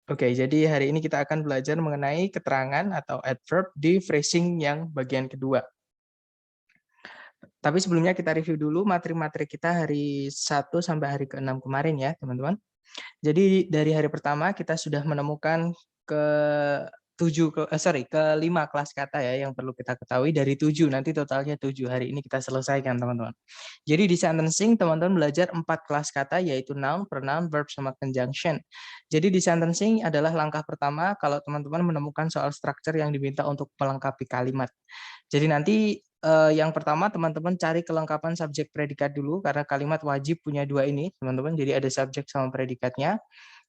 Oke, jadi hari ini kita akan belajar mengenai keterangan atau adverb di phrasing yang bagian kedua. Tapi sebelumnya kita review dulu materi-materi kita hari 1 sampai hari ke-6 kemarin ya, teman-teman. Jadi dari hari pertama kita sudah menemukan ke ke 5 kelas kata ya yang perlu kita ketahui dari 7, nanti totalnya 7. Hari ini kita selesaikan, teman-teman. Jadi di sentencing teman-teman belajar 4 kelas kata yaitu noun, pronoun, verb sama conjunction. Jadi di sentencing adalah langkah pertama kalau teman-teman menemukan soal structure yang diminta untuk melengkapi kalimat. Jadi nanti yang pertama teman-teman cari kelengkapan subjek predikat dulu karena kalimat wajib punya 2 ini, teman-teman. Jadi ada subjek sama predikatnya.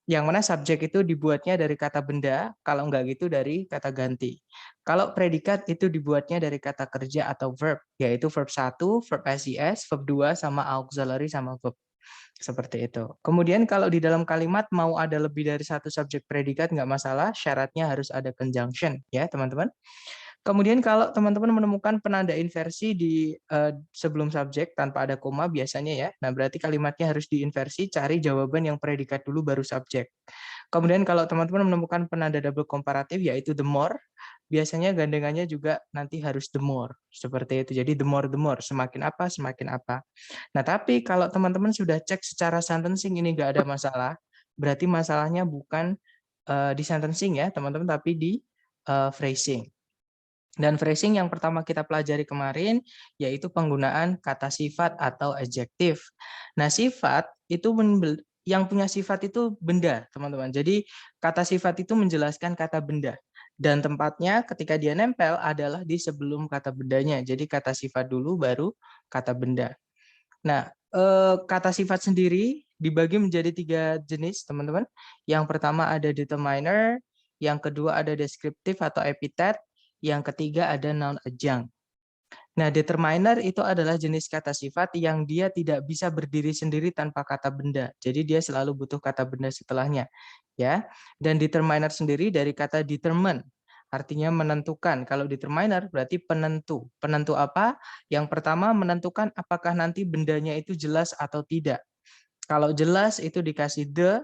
Yang mana subjek itu dibuatnya dari kata benda, kalau enggak gitu dari kata ganti. Kalau predikat itu dibuatnya dari kata kerja atau verb, yaitu verb 1, verb SES, verb 2, sama auxiliary sama verb. Seperti itu. Kemudian kalau di dalam kalimat mau ada lebih dari satu subjek predikat, nggak masalah, syaratnya harus ada conjunction, ya teman-teman. Kemudian kalau teman-teman menemukan penanda inversi di sebelum subjek tanpa ada koma biasanya ya, nah berarti kalimatnya harus diinversi, cari jawaban yang predikat dulu baru subjek. Kemudian kalau teman-teman menemukan penanda double komparatif yaitu the more, biasanya gandengannya juga nanti harus the more. Seperti itu. Jadi the more, semakin apa, semakin apa. Nah, tapi kalau teman-teman sudah cek secara sentencing ini nggak ada masalah, berarti masalahnya bukan di sentencing ya, teman-teman, tapi di phrasing. Dan phrasing yang pertama kita pelajari kemarin yaitu penggunaan kata sifat atau adjektif. Nah, sifat itu yang punya sifat itu benda, teman-teman. Jadi kata sifat itu menjelaskan kata benda. Dan tempatnya ketika dia nempel adalah di sebelum kata bendanya. Jadi kata sifat dulu baru kata benda. Nah, kata sifat sendiri dibagi menjadi 3 jenis, teman-teman. Yang pertama ada determiner, yang kedua ada deskriptif atau epithet, yang ketiga ada noun adjunct. Nah, determiner itu adalah jenis kata sifat yang dia tidak bisa berdiri sendiri tanpa kata benda. Jadi dia selalu butuh kata benda setelahnya, ya. Dan determiner sendiri dari kata determine, artinya menentukan. Kalau determiner berarti penentu. Penentu apa? Yang pertama menentukan apakah nanti bendanya itu jelas atau tidak. Kalau jelas itu dikasih the,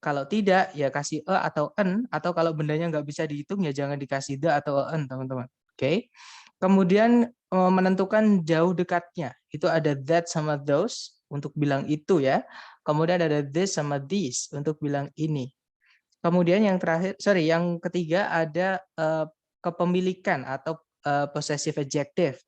kalau tidak ya kasih e atau en, atau kalau bendanya nggak bisa dihitung ya jangan dikasih the atau en, teman-teman. Oke. Kemudian menentukan jauh dekatnya. Itu ada that sama those untuk bilang itu ya. Kemudian ada this sama these untuk bilang ini. Kemudian yang terakhir, yang ketiga ada kepemilikan atau possessive adjective.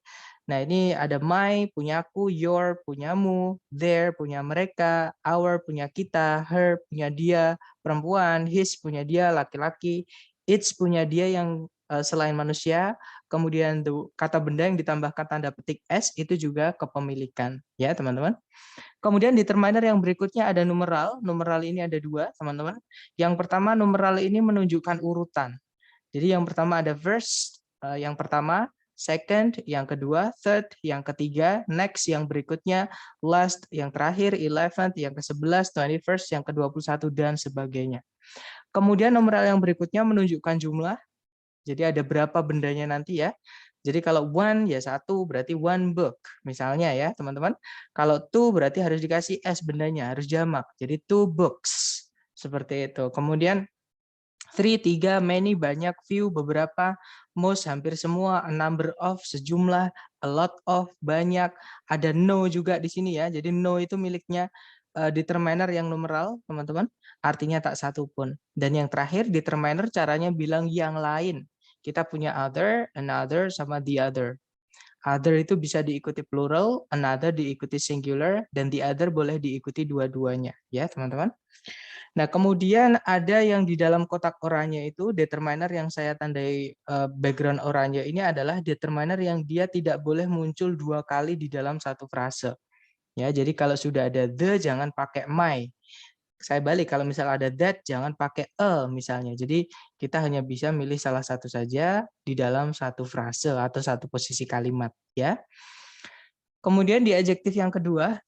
Nah, ini ada my, punyaku, your, punyamu, their, punya mereka, our, punya kita, her, punya dia, perempuan, his, punya dia, laki-laki, its, punya dia yang selain manusia, kemudian kata benda yang ditambahkan tanda petik s, itu juga kepemilikan. Ya, teman-teman. Kemudian determiner yang berikutnya ada numeral. Numeral ini ada 2, teman-teman. Yang pertama, numeral ini menunjukkan urutan. Jadi yang pertama ada first, yang pertama, second, yang kedua, third, yang ketiga, next, yang berikutnya, last, yang terakhir, 11th, yang ke-11, 21st, yang ke-21, dan sebagainya. Kemudian numeral yang berikutnya menunjukkan jumlah. Jadi ada berapa bendanya nanti ya. Jadi kalau one ya 1 berarti one book misalnya ya teman-teman. Kalau two berarti harus dikasih s bendanya, harus jamak. Jadi two books. Seperti itu. Kemudian three 3, many banyak, few beberapa, most hampir semua, a number of sejumlah, a lot of banyak, ada no juga di sini ya. Jadi no itu miliknya determiner yang numeral, teman-teman. Artinya tak satu pun. Dan yang terakhir determiner caranya bilang yang lain. Kita punya other, another sama the other. Other itu bisa diikuti plural, another diikuti singular, dan the other boleh diikuti dua-duanya, ya teman-teman. Nah, kemudian ada yang di dalam kotak oranye itu, determiner yang saya tandai background oranye ini adalah determiner yang dia tidak boleh muncul 2 kali di dalam satu frase. Ya, jadi kalau sudah ada the, jangan pakai my. Saya balik, kalau misal ada that, jangan pakai a misalnya. Jadi kita hanya bisa milih salah satu saja di dalam satu frase atau satu posisi kalimat. Ya. Kemudian di adjektif yang kedua,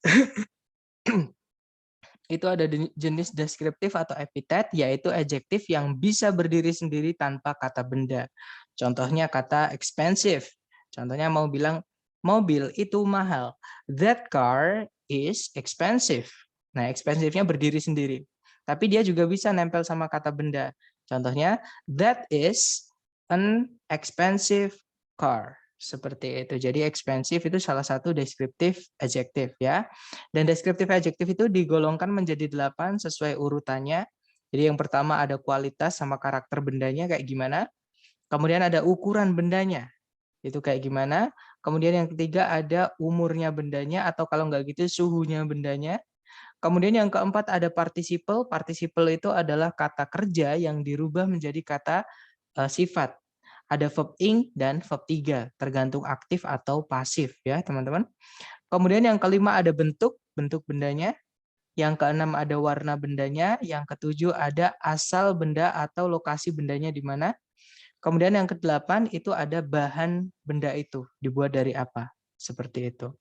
itu ada jenis deskriptif atau epithet, yaitu adjektif yang bisa berdiri sendiri tanpa kata benda. Contohnya kata expensive. Contohnya mau bilang mobil itu mahal. That car is expensive. Nah, expensive-nya berdiri sendiri. Tapi dia juga bisa nempel sama kata benda. Contohnya, that is an expensive car. Seperti itu. Jadi expensive itu salah satu deskriptif adjektif ya. Dan deskriptif adjektif itu digolongkan menjadi 8 sesuai urutannya. Jadi yang pertama ada kualitas sama karakter bendanya kayak gimana. Kemudian ada ukuran bendanya. Itu kayak gimana. Kemudian yang ketiga ada umurnya bendanya atau kalau nggak gitu suhunya bendanya. Kemudian yang keempat ada participle. Participle itu adalah kata kerja yang dirubah menjadi kata sifat. Ada verb ing dan verb 3, tergantung aktif atau pasif ya, teman-teman. Kemudian yang kelima ada bentuk, bentuk bendanya. Yang keenam ada warna bendanya. Yang ketujuh ada asal benda atau lokasi bendanya di mana. Kemudian yang kedelapan itu ada bahan benda itu, dibuat dari apa. Seperti itu.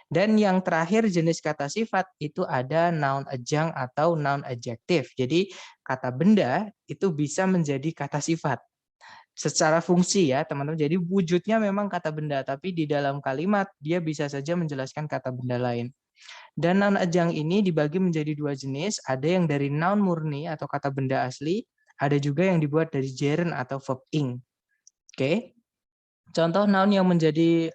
Dan yang terakhir jenis kata sifat itu ada noun adjunct atau noun adjective. Jadi kata benda itu bisa menjadi kata sifat. Secara fungsi ya teman-teman. Jadi wujudnya memang kata benda, tapi di dalam kalimat dia bisa saja menjelaskan kata benda lain. Dan noun adjunct ini dibagi menjadi dua jenis. Ada yang dari noun murni atau kata benda asli, ada juga yang dibuat dari gerund atau verb ing. Oke. Contoh noun yang menjadi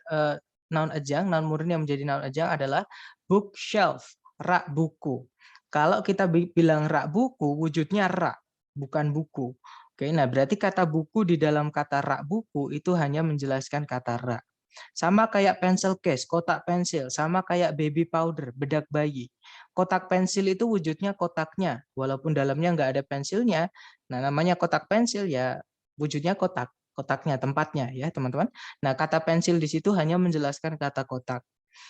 noun adjunct, noun murni yang menjadi noun adjunct adalah bookshelf, rak buku. Kalau kita bilang rak buku, wujudnya rak, bukan buku. Oke, nah berarti kata buku di dalam kata rak buku itu hanya menjelaskan kata rak. Sama kayak pencil case, kotak pensil, sama kayak baby powder, bedak bayi. Kotak pensil itu wujudnya kotaknya, walaupun dalamnya nggak ada pensilnya. Nah, namanya kotak pensil ya wujudnya kotak. Kotaknya, tempatnya ya teman-teman. Nah kata pensil di situ hanya menjelaskan kata kotak.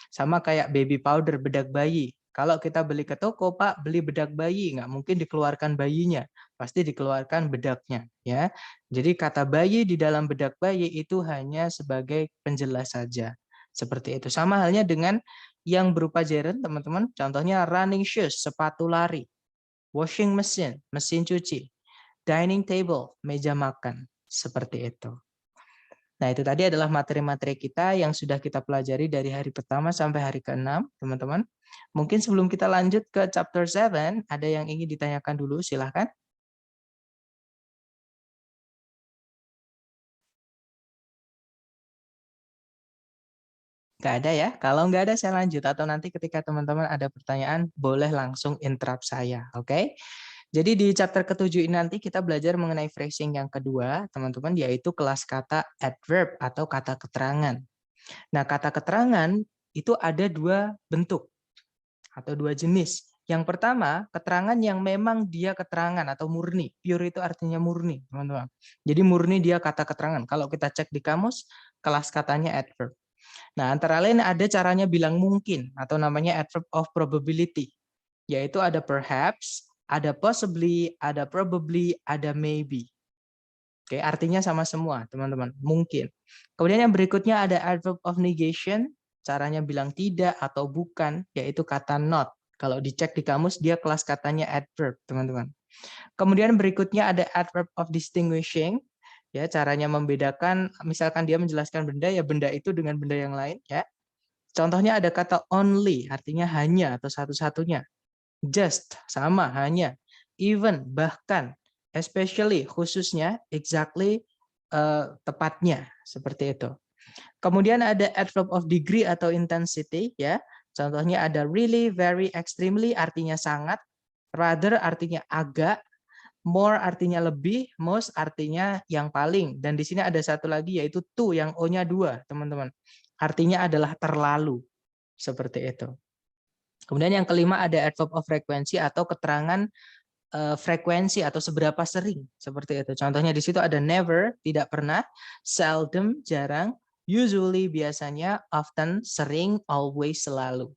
Sama kayak baby powder, bedak bayi. Kalau kita beli ke toko, Pak, beli bedak bayi, nggak mungkin dikeluarkan bayinya, pasti dikeluarkan bedaknya, ya. Jadi kata bayi di dalam bedak bayi itu hanya sebagai penjelas saja, seperti itu. Sama halnya dengan yang berupa gerund, teman-teman. Contohnya running shoes, sepatu lari, washing machine, mesin cuci, dining table, meja makan. Seperti itu. Nah, itu tadi adalah materi-materi kita yang sudah kita pelajari dari hari pertama sampai hari ke-6, teman-teman. Mungkin sebelum kita lanjut ke chapter 7, ada yang ingin ditanyakan dulu, silahkan. Nggak ada ya? Kalau nggak ada, saya lanjut. Atau nanti ketika teman-teman ada pertanyaan, boleh langsung interrupt saya, oke? Jadi di chapter ke-7 ini nanti kita belajar mengenai phrasing yang kedua, teman-teman, yaitu kelas kata adverb atau kata keterangan. Nah, kata keterangan itu ada dua bentuk atau dua jenis. Yang pertama, keterangan yang memang dia keterangan atau murni. Pure itu artinya murni, teman-teman. Jadi murni dia kata keterangan. Kalau kita cek di kamus, kelas katanya adverb. Nah, antara lain ada caranya bilang mungkin atau namanya adverb of probability. Yaitu ada perhaps, ada possibly, ada probably, ada maybe. Oke, artinya sama semua, teman-teman. Mungkin. Kemudian yang berikutnya ada adverb of negation, caranya bilang tidak atau bukan, yaitu kata not. Kalau dicek di kamus, dia kelas katanya adverb, teman-teman. Kemudian berikutnya ada adverb of distinguishing, ya caranya membedakan, misalkan dia menjelaskan benda, ya benda itu dengan benda yang lain, ya. Contohnya ada kata only, artinya hanya atau satu-satunya. Just, sama, hanya. Even, bahkan. Especially, khususnya, exactly, tepatnya. Seperti itu. Kemudian ada adverb of degree atau intensity, ya. Contohnya ada really, very, extremely, artinya sangat. Rather, artinya agak. More artinya lebih, most artinya yang paling. Dan di sini ada satu lagi yaitu to, yang O-nya 2, teman-teman. Artinya adalah terlalu. Seperti itu. Kemudian yang kelima ada adverb of frequency atau keterangan frekuensi atau seberapa sering. Seperti itu. Contohnya di situ ada never, tidak pernah, seldom, jarang, usually, biasanya, often, sering, always, selalu.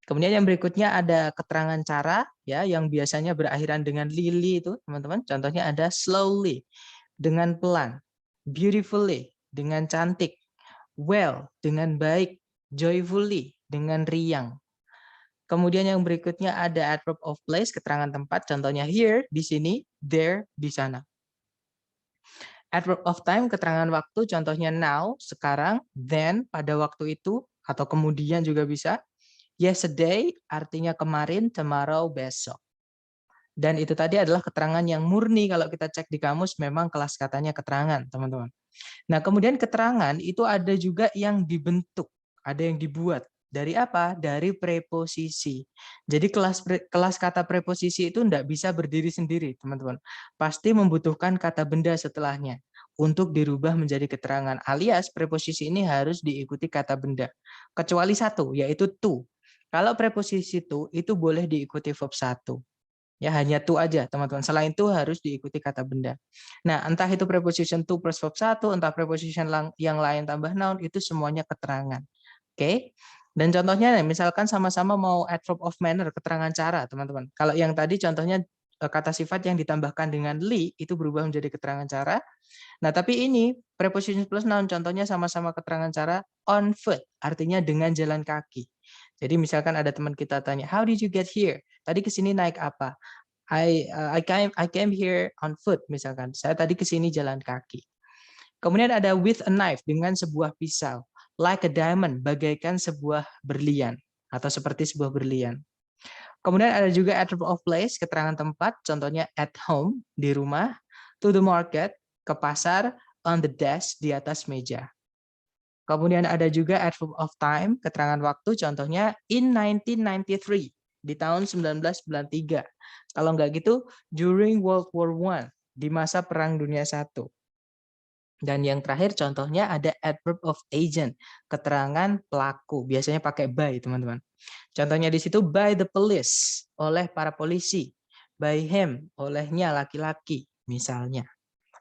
Kemudian yang berikutnya ada keterangan cara ya yang biasanya berakhiran dengan lily itu, teman-teman. Contohnya ada slowly, dengan pelan, beautifully, dengan cantik, well, dengan baik, joyfully, dengan riang. Kemudian yang berikutnya ada adverb of place, keterangan tempat. Contohnya here, di sini, there, di sana. Adverb of time, keterangan waktu. Contohnya now, sekarang, then, pada waktu itu, atau kemudian juga bisa. Yesterday artinya kemarin, tomorrow besok. Dan itu tadi adalah keterangan yang murni, kalau kita cek di kamus memang kelas katanya keterangan, teman-teman. Nah, kemudian keterangan itu ada juga yang dibentuk, ada yang dibuat. Dari apa? Dari preposisi. Jadi kelas kata preposisi itu tidak bisa berdiri sendiri, teman-teman. Pasti membutuhkan kata benda setelahnya untuk dirubah menjadi keterangan. Alias preposisi ini harus diikuti kata benda. Kecuali satu, yaitu to. Kalau preposisi to itu boleh diikuti verb satu. Ya, hanya to aja, teman-teman. Selain itu harus diikuti kata benda. Nah, entah itu preposition to plus verb satu, entah preposition yang lain tambah noun, itu semuanya keterangan. Oke? Dan contohnya, misalkan sama-sama mau add verb of manner, keterangan cara, teman-teman. Kalau yang tadi contohnya kata sifat yang ditambahkan dengan li, itu berubah menjadi keterangan cara. Nah, tapi ini preposition plus noun, contohnya sama-sama keterangan cara on foot, artinya dengan jalan kaki. Jadi misalkan ada teman kita tanya, how did you get here? Tadi ke sini naik apa? I came here on foot, misalkan. Saya tadi ke sini jalan kaki. Kemudian ada with a knife, dengan sebuah pisau. Like a diamond, bagaikan sebuah berlian atau seperti sebuah berlian. Kemudian ada juga adverb of place, keterangan tempat, contohnya at home, di rumah, to the market, ke pasar, on the desk, di atas meja. Kemudian ada juga adverb of time, keterangan waktu, contohnya in 1993, di tahun 1993. Kalau nggak gitu, during World War I, di masa Perang Dunia I. Dan yang terakhir contohnya ada adverb of agent, keterangan pelaku, biasanya pakai by, teman-teman. Contohnya di situ by the police, oleh para polisi, by him, olehnya laki-laki, misalnya.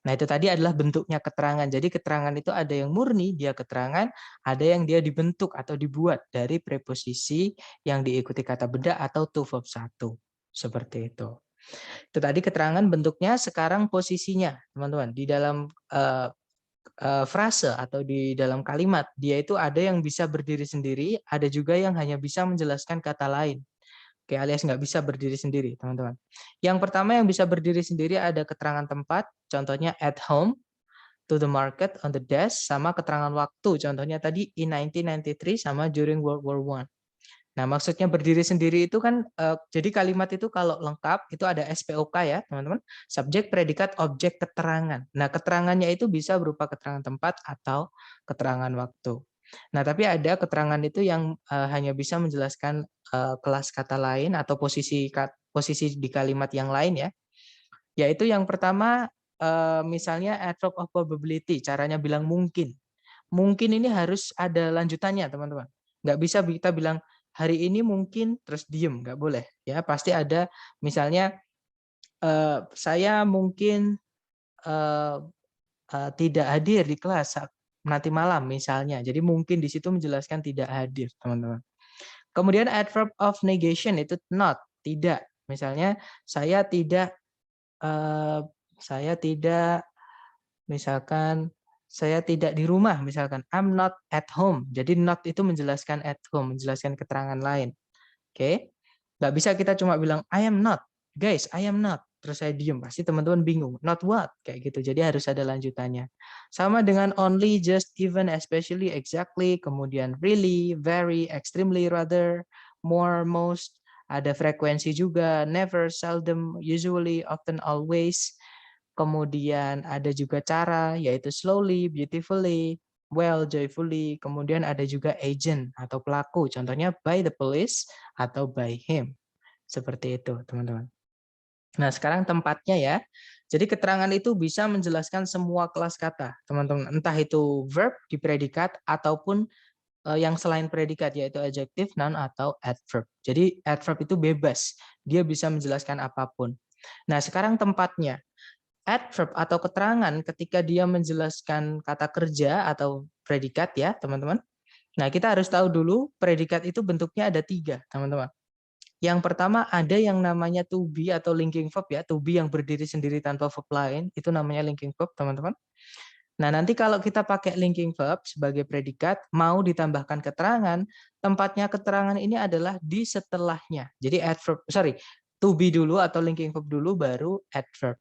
Nah, itu tadi adalah bentuknya keterangan. Jadi keterangan itu ada yang murni, dia keterangan, ada yang dia dibentuk atau dibuat dari preposisi yang diikuti kata benda atau to verb satu. Seperti itu. Itu tadi keterangan bentuknya, sekarang posisinya, teman-teman. Di dalam frase atau di dalam kalimat, dia itu ada yang bisa berdiri sendiri, ada juga yang hanya bisa menjelaskan kata lain. Oke, alias nggak bisa berdiri sendiri, teman-teman. Yang pertama yang bisa berdiri sendiri ada keterangan tempat, contohnya at home, to the market, on the desk, sama keterangan waktu, contohnya tadi in 1993 sama during World War I. Nah, maksudnya berdiri sendiri itu kan, jadi kalimat itu kalau lengkap, itu ada SPOK ya, teman-teman. Subjek, predikat, objek, keterangan. Nah, keterangannya itu bisa berupa keterangan tempat atau keterangan waktu. Nah, tapi ada keterangan itu yang hanya bisa menjelaskan kelas kata lain atau posisi di kalimat yang lain ya. Yaitu yang pertama, misalnya adverb of probability, caranya bilang mungkin. Mungkin ini harus ada lanjutannya, teman-teman. Nggak bisa kita bilang hari ini mungkin terus diem, nggak boleh. Ya, pasti ada misalnya saya mungkin tidak hadir di kelas nanti malam misalnya. Jadi mungkin di situ menjelaskan tidak hadir, teman-teman. Kemudian adverb of negation itu not, tidak. Misalnya saya tidak misalkan saya tidak di rumah, misalkan I'm not at home. Jadi not itu menjelaskan at home, menjelaskan keterangan lain. Oke, nggak bisa kita cuma bilang I am not, guys, I am not. Terus saya diem, pasti teman-teman bingung. Not what? Kayak gitu. Jadi harus ada lanjutannya. Sama dengan only, just, even, especially, exactly, kemudian really, very, extremely, rather, more, most. Ada frekuensi juga, never, seldom, usually, often, always. Kemudian ada juga cara, yaitu slowly, beautifully, well, joyfully. Kemudian ada juga agent atau pelaku, contohnya by the police atau by him. Seperti itu, teman-teman. Nah, sekarang tempatnya ya. Jadi keterangan itu bisa menjelaskan semua kelas kata, teman-teman. Entah itu verb di predikat ataupun yang selain predikat, yaitu adjective, noun, atau adverb. Jadi adverb itu bebas. Dia bisa menjelaskan apapun. Nah, sekarang tempatnya. Adverb atau keterangan ketika dia menjelaskan kata kerja atau predikat ya, teman-teman. Nah, kita harus tahu dulu predikat itu bentuknya ada 3, teman-teman. Yang pertama ada yang namanya to be atau linking verb ya, to be yang berdiri sendiri tanpa verb lain, itu namanya linking verb, teman-teman. Nah, nanti kalau kita pakai linking verb sebagai predikat, mau ditambahkan keterangan, tempatnya keterangan ini adalah di setelahnya. Jadi to be dulu atau linking verb dulu, baru adverb.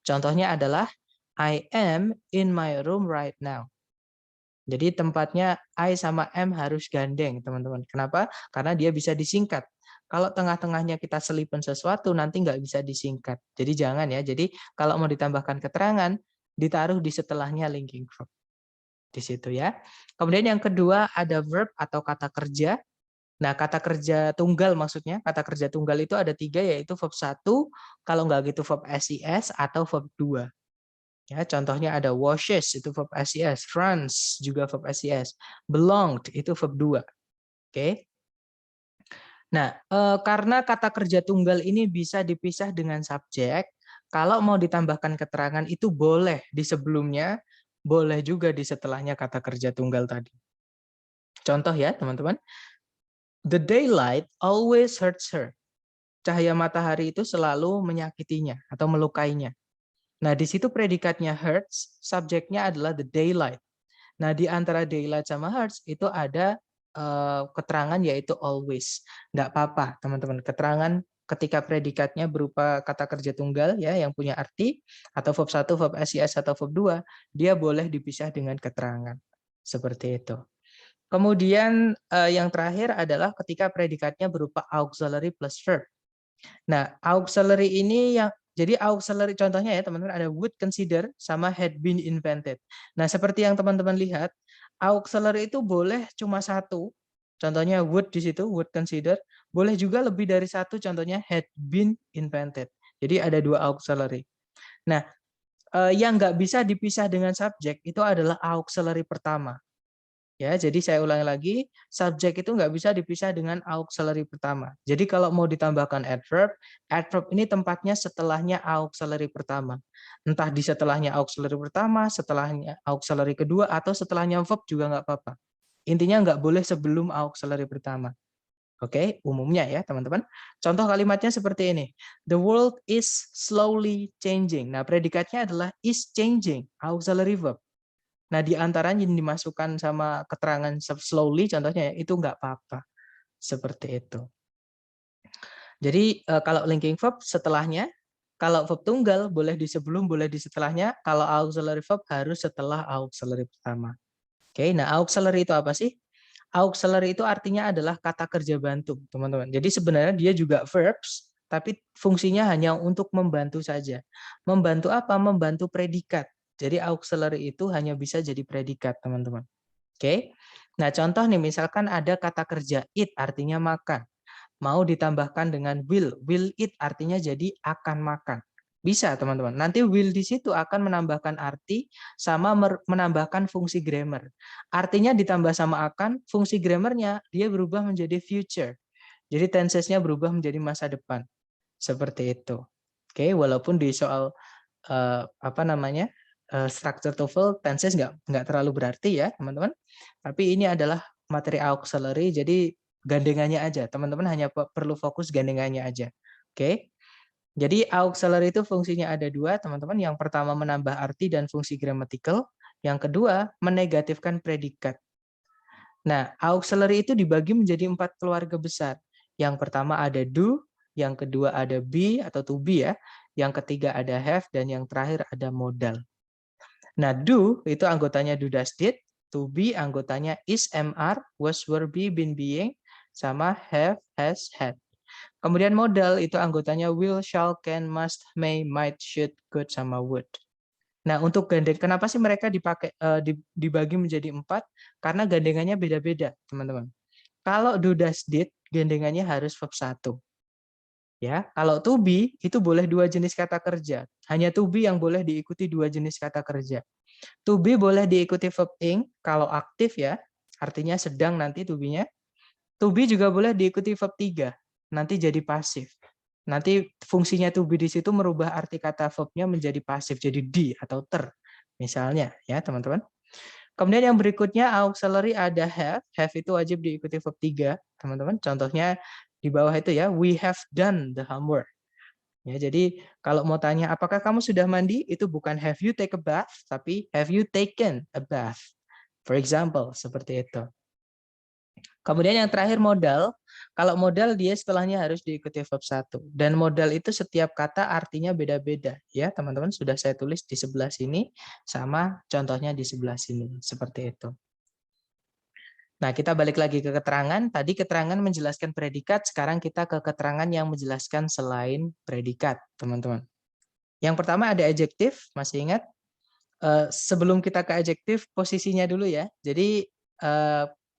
Contohnya adalah I am in my room right now. Jadi tempatnya I sama am harus gandeng, teman-teman. Kenapa? Karena dia bisa disingkat. Kalau tengah-tengahnya kita selipin sesuatu, nanti nggak bisa disingkat. Jadi jangan ya. Jadi kalau mau ditambahkan keterangan, ditaruh di setelahnya linking verb. Di situ ya. Kemudian yang kedua ada verb atau kata kerja. Nah, kata kerja tunggal maksudnya. Kata kerja tunggal itu ada 3, yaitu verb 1, kalau nggak gitu verb SIS, atau verb 2. Ya, contohnya ada washes, itu verb SIS. Runs, juga verb SIS. Belonged, itu verb 2. Oke. Nah, karena kata kerja tunggal ini bisa dipisah dengan subjek, kalau mau ditambahkan keterangan itu boleh di sebelumnya, boleh juga di setelahnya kata kerja tunggal tadi. Contoh ya, teman-teman. The daylight always hurts her. Cahaya matahari itu selalu menyakitinya atau melukainya. Nah, di situ predikatnya hurts, subjeknya adalah the daylight. Nah, di antara daylight sama hurts itu ada keterangan yaitu always. Nggak apa-apa, teman-teman. Keterangan ketika predikatnya berupa kata kerja tunggal ya yang punya arti, atau verb 1, verb SIS, atau verb 2, dia boleh dipisah dengan keterangan. Seperti itu. Kemudian yang terakhir adalah ketika predikatnya berupa auxiliary plus verb. Nah, auxiliary ini yang jadi auxiliary contohnya ya teman-teman ada would consider sama had been invented. Nah, seperti yang teman-teman lihat, auxiliary itu boleh cuma satu. Contohnya would di situ, would consider. Boleh juga lebih dari satu, contohnya had been invented. Jadi ada 2 auxiliary. Nah, yang nggak bisa dipisah dengan subjek itu adalah auxiliary pertama. Ya, jadi saya ulangi lagi, subjek itu nggak bisa dipisah dengan auxiliary pertama. Jadi kalau mau ditambahkan adverb ini tempatnya setelahnya auxiliary pertama. Entah di setelahnya auxiliary pertama, setelahnya auxiliary kedua, atau setelahnya verb juga nggak apa-apa. Intinya nggak boleh sebelum auxiliary pertama. Oke, umumnya ya teman-teman. Contoh kalimatnya seperti ini. The world is slowly changing. Nah, predikatnya adalah is changing, auxiliary verb. Nah, di antaranya yang dimasukkan sama keterangan slowly, contohnya itu nggak apa-apa. Seperti itu. Jadi, kalau linking verb setelahnya, kalau verb tunggal boleh di sebelum, boleh di setelahnya. Kalau auxiliary verb harus setelah auxiliary pertama. Oke, nah auxiliary itu apa sih? Auxiliary itu artinya adalah kata kerja bantu, teman-teman. Jadi sebenarnya dia juga verbs, tapi fungsinya hanya untuk membantu saja. Membantu apa? Membantu predikat. Jadi auxiliary itu hanya bisa jadi predikat, teman-teman. Oke. Nah, contoh nih misalkan ada kata kerja eat artinya makan. Mau ditambahkan dengan will. Will eat artinya jadi akan makan. Bisa, teman-teman. Nanti will di situ akan menambahkan arti sama menambahkan fungsi grammar. Artinya ditambah sama akan, fungsi grammarnya dia berubah menjadi future. Jadi tenses-nya berubah menjadi masa depan. Seperti itu. Oke, walaupun di soal apa namanya structure TOEFL tenses nggak terlalu berarti ya teman-teman, tapi ini adalah materi auxiliary, jadi gandengannya aja, teman-teman hanya perlu fokus gandengannya aja. Oke, jadi auxiliary itu fungsinya ada 2, teman-teman. Yang pertama menambah arti dan fungsi grammatical, yang kedua menegatifkan predikat. Nah, auxiliary itu dibagi menjadi 4 keluarga besar. Yang pertama ada do, yang kedua ada be atau to be ya, yang ketiga ada have, dan yang terakhir ada modal. Nah, do itu anggotanya do, does, did, to be anggotanya is, am, are, was, were, be, been, being, sama have, has, had. Kemudian modal itu anggotanya will, shall, can, must, may, might, should, could, sama would. Nah, untuk gandeng, kenapa sih mereka dibagi menjadi 4? Karena gandengannya beda-beda, teman-teman. Kalau do, does, did, gandengannya harus verb 1. Ya, kalau to be itu boleh 2 jenis kata kerja. Hanya to be yang boleh diikuti 2 jenis kata kerja. To be boleh diikuti verb ing kalau aktif ya, artinya sedang nanti to be-nya. To be juga boleh diikuti verb 3, nanti jadi pasif. Nanti fungsinya to be di situ merubah arti kata verb-nya menjadi pasif, jadi di atau ter. Misalnya ya, teman-teman. Kemudian yang berikutnya auxiliary ada have. Have itu wajib diikuti verb 3, teman-teman. Contohnya di bawah itu ya, we have done the homework. Ya, jadi kalau mau tanya apakah kamu sudah mandi, itu bukan have you take a bath, tapi have you taken a bath. For example, seperti itu. Kemudian yang terakhir modal. Kalau modal dia setelahnya harus diikuti verb 1. Dan modal itu setiap kata artinya beda-beda. Ya, teman-teman sudah saya tulis di sebelah sini sama contohnya di sebelah sini. Seperti itu. Nah, kita balik lagi ke keterangan. Tadi keterangan menjelaskan predikat, sekarang kita ke keterangan yang menjelaskan selain predikat, teman-teman. Yang pertama ada adjektif, masih ingat? Sebelum kita ke adjektif, posisinya dulu ya. Jadi,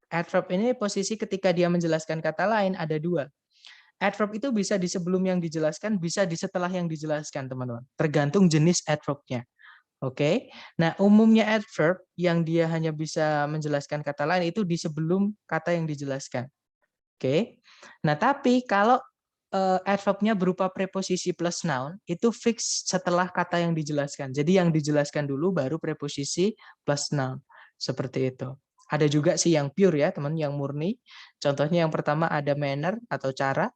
adverb ini posisi ketika dia menjelaskan kata lain ada dua. Adverb itu bisa di sebelum yang dijelaskan, bisa di setelah yang dijelaskan, teman-teman. Tergantung jenis adverbnya. Oke. Nah, umumnya adverb yang dia hanya bisa menjelaskan kata lain itu di sebelum kata yang dijelaskan. Oke. Nah, tapi kalau adverbnya berupa preposisi plus noun, itu fix setelah kata yang dijelaskan. Jadi yang dijelaskan dulu baru preposisi plus noun. Seperti itu. Ada juga sih yang pure ya, teman, yang murni. Contohnya yang pertama ada manner atau cara.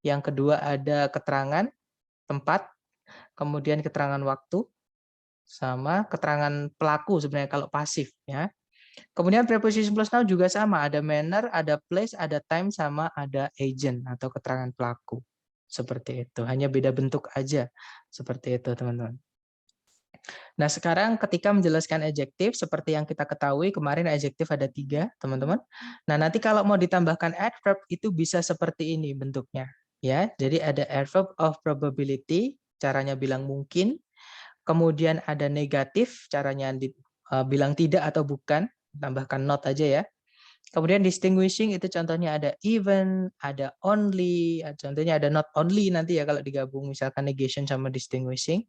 Yang kedua ada keterangan, tempat, kemudian keterangan waktu, sama keterangan pelaku sebenarnya kalau pasif ya. Kemudian preposition plus noun juga sama, ada manner, ada place, ada time, sama ada agent atau keterangan pelaku. Seperti itu, hanya beda bentuk aja. Seperti itu, teman-teman. Nah, sekarang ketika menjelaskan adjektif, seperti yang kita ketahui, kemarin adjektif ada 3, teman-teman. Nah, nanti kalau mau ditambahkan adverb, itu bisa seperti ini bentuknya. Ya, jadi ada adverb of probability, caranya bilang mungkin. Kemudian ada negatif, caranya bilang tidak atau bukan, tambahkan not aja ya. Kemudian distinguishing itu contohnya ada even, ada only, contohnya ada not only nanti ya kalau digabung misalkan negation sama distinguishing.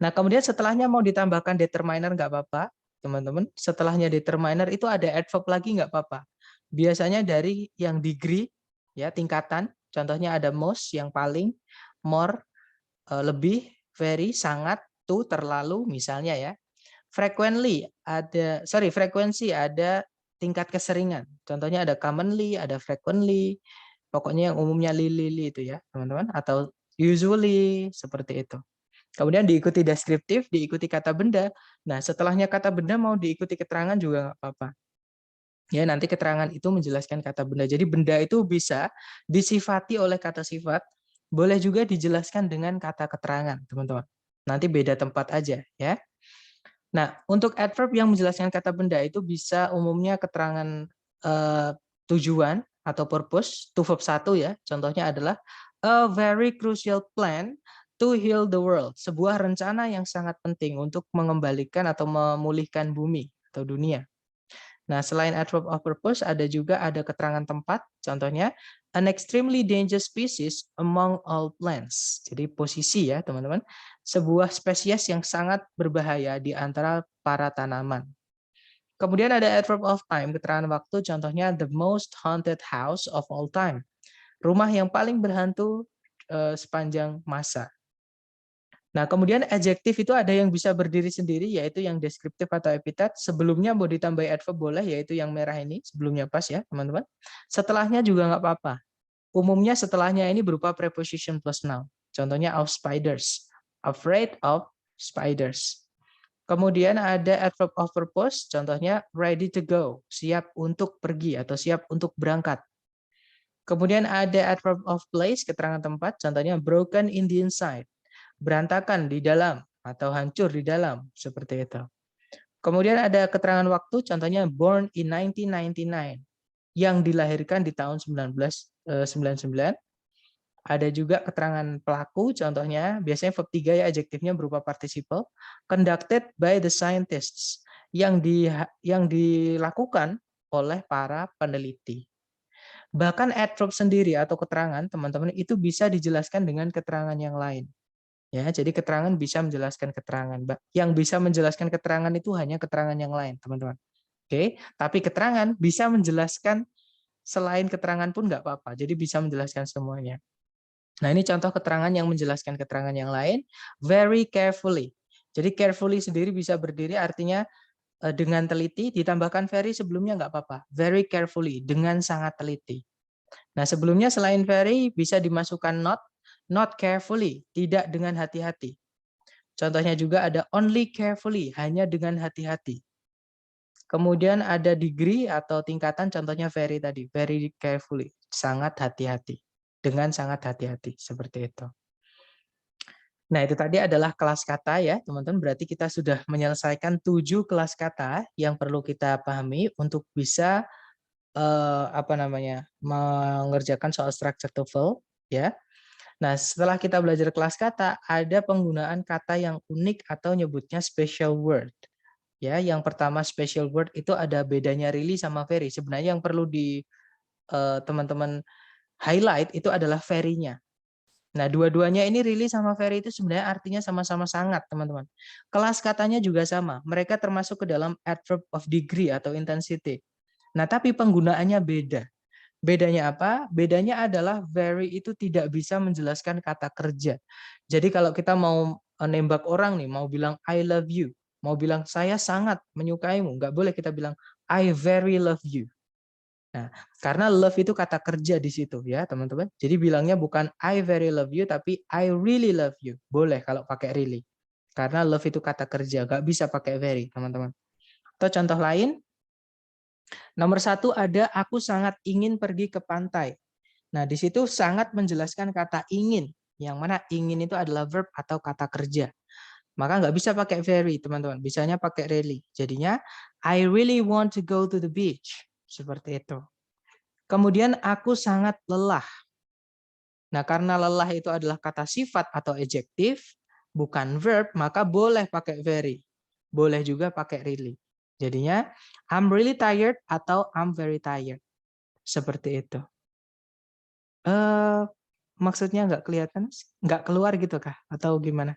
Nah, kemudian setelahnya mau ditambahkan determiner nggak apa-apa, teman-teman. Setelahnya determiner itu ada adverb lagi nggak apa-apa. Biasanya dari yang degree, ya tingkatan. Contohnya ada most yang paling, more lebih, very sangat, to terlalu misalnya ya. Frekuensi ada tingkat keseringan. Contohnya ada commonly, ada frequently, pokoknya yang umumnya li itu ya, teman-teman, atau usually seperti itu. Kemudian diikuti deskriptif, diikuti kata benda. Nah, setelahnya kata benda mau diikuti keterangan juga nggak apa-apa. Ya, nanti keterangan itu menjelaskan kata benda. Jadi benda itu bisa disifati oleh kata sifat, boleh juga dijelaskan dengan kata keterangan, teman-teman. Nanti beda tempat aja ya. Nah, untuk adverb yang menjelaskan kata benda itu bisa umumnya keterangan tujuan atau purpose, to verb 1 ya. Contohnya adalah a very crucial plan to heal the world. Sebuah rencana yang sangat penting untuk mengembalikan atau memulihkan bumi atau dunia. Nah, selain adverb of purpose, ada keterangan tempat, contohnya an extremely dangerous species among all plants. Jadi posisi ya, teman-teman. Sebuah spesies yang sangat berbahaya di antara para tanaman. Kemudian ada adverb of time, keterangan waktu, contohnya the most haunted house of all time. Rumah yang paling berhantu sepanjang masa. Nah, kemudian adjektif itu ada yang bisa berdiri sendiri, yaitu yang deskriptif atau epitet. Sebelumnya mau ditambah adverb boleh, yaitu yang merah ini. Sebelumnya pas ya, teman-teman. Setelahnya juga nggak apa-apa. Umumnya setelahnya ini berupa preposition plus noun. Contohnya of spiders. Afraid of spiders. Kemudian ada adverb of purpose, contohnya ready to go. Siap untuk pergi atau siap untuk berangkat. Kemudian ada adverb of place, keterangan tempat, contohnya broken in the inside. Berantakan di dalam atau hancur di dalam, seperti itu. Kemudian ada keterangan waktu, contohnya born in 1999, yang dilahirkan di tahun 1999. Ada juga keterangan pelaku, contohnya biasanya verb 3 ya, adjektifnya berupa participle, conducted by the scientists, yang dilakukan oleh para peneliti. Bahkan adverb sendiri atau keterangan, teman-teman, itu bisa dijelaskan dengan keterangan yang lain. Ya, jadi keterangan bisa menjelaskan keterangan. Yang bisa menjelaskan keterangan itu hanya keterangan yang lain, teman-teman. Oke, tapi keterangan bisa menjelaskan selain keterangan pun nggak apa-apa. Jadi bisa menjelaskan semuanya. Nah, ini contoh keterangan yang menjelaskan keterangan yang lain. Very carefully. Jadi carefully sendiri bisa berdiri artinya dengan teliti, ditambahkan very sebelumnya nggak apa-apa. Very carefully, dengan sangat teliti. Nah, sebelumnya selain very bisa dimasukkan not carefully, tidak dengan hati-hati. Contohnya juga ada only carefully, hanya dengan hati-hati. Kemudian ada degree atau tingkatan, contohnya very tadi, very carefully, sangat hati-hati, dengan sangat hati-hati, seperti itu. Nah, itu tadi adalah kelas kata ya, teman-teman. Berarti kita sudah menyelesaikan 7 kelas kata yang perlu kita pahami untuk bisa apa namanya, mengerjakan soal structure TOEFL, ya. Nah, setelah kita belajar kelas kata, ada penggunaan kata yang unik atau nyebutnya special word. Ya, yang pertama special word itu ada bedanya really sama very. Sebenarnya yang perlu di teman-teman highlight itu adalah very-nya. Nah, dua-duanya ini really sama very itu sebenarnya artinya sama-sama sangat, teman-teman. Kelas katanya juga sama. Mereka termasuk ke dalam adverb of degree atau intensity. Nah, tapi penggunaannya beda. Bedanya apa? Bedanya adalah very itu tidak bisa menjelaskan kata kerja. Jadi kalau kita mau nembak orang nih, mau bilang I love you, mau bilang saya sangat menyukaimu, nggak boleh kita bilang I very love you. Nah, karena love itu kata kerja di situ ya, teman-teman. Jadi bilangnya bukan I very love you, tapi I really love you. Boleh kalau pakai really. Karena love itu kata kerja, nggak bisa pakai very, teman-teman. Atau contoh lain, nomor 1 ada aku sangat ingin pergi ke pantai. Nah, di situ sangat menjelaskan kata ingin, yang mana ingin itu adalah verb atau kata kerja. Maka nggak bisa pakai very, teman-teman. Bisanya pakai really. Jadinya, I really want to go to the beach. Seperti itu. Kemudian aku sangat lelah. Nah, karena lelah itu adalah kata sifat atau adjektif, bukan verb, maka boleh pakai very. Boleh juga pakai really. Jadinya, I'm really tired atau I'm very tired. Seperti itu. Maksudnya nggak kelihatan? Nggak keluar gitu kah? Atau gimana?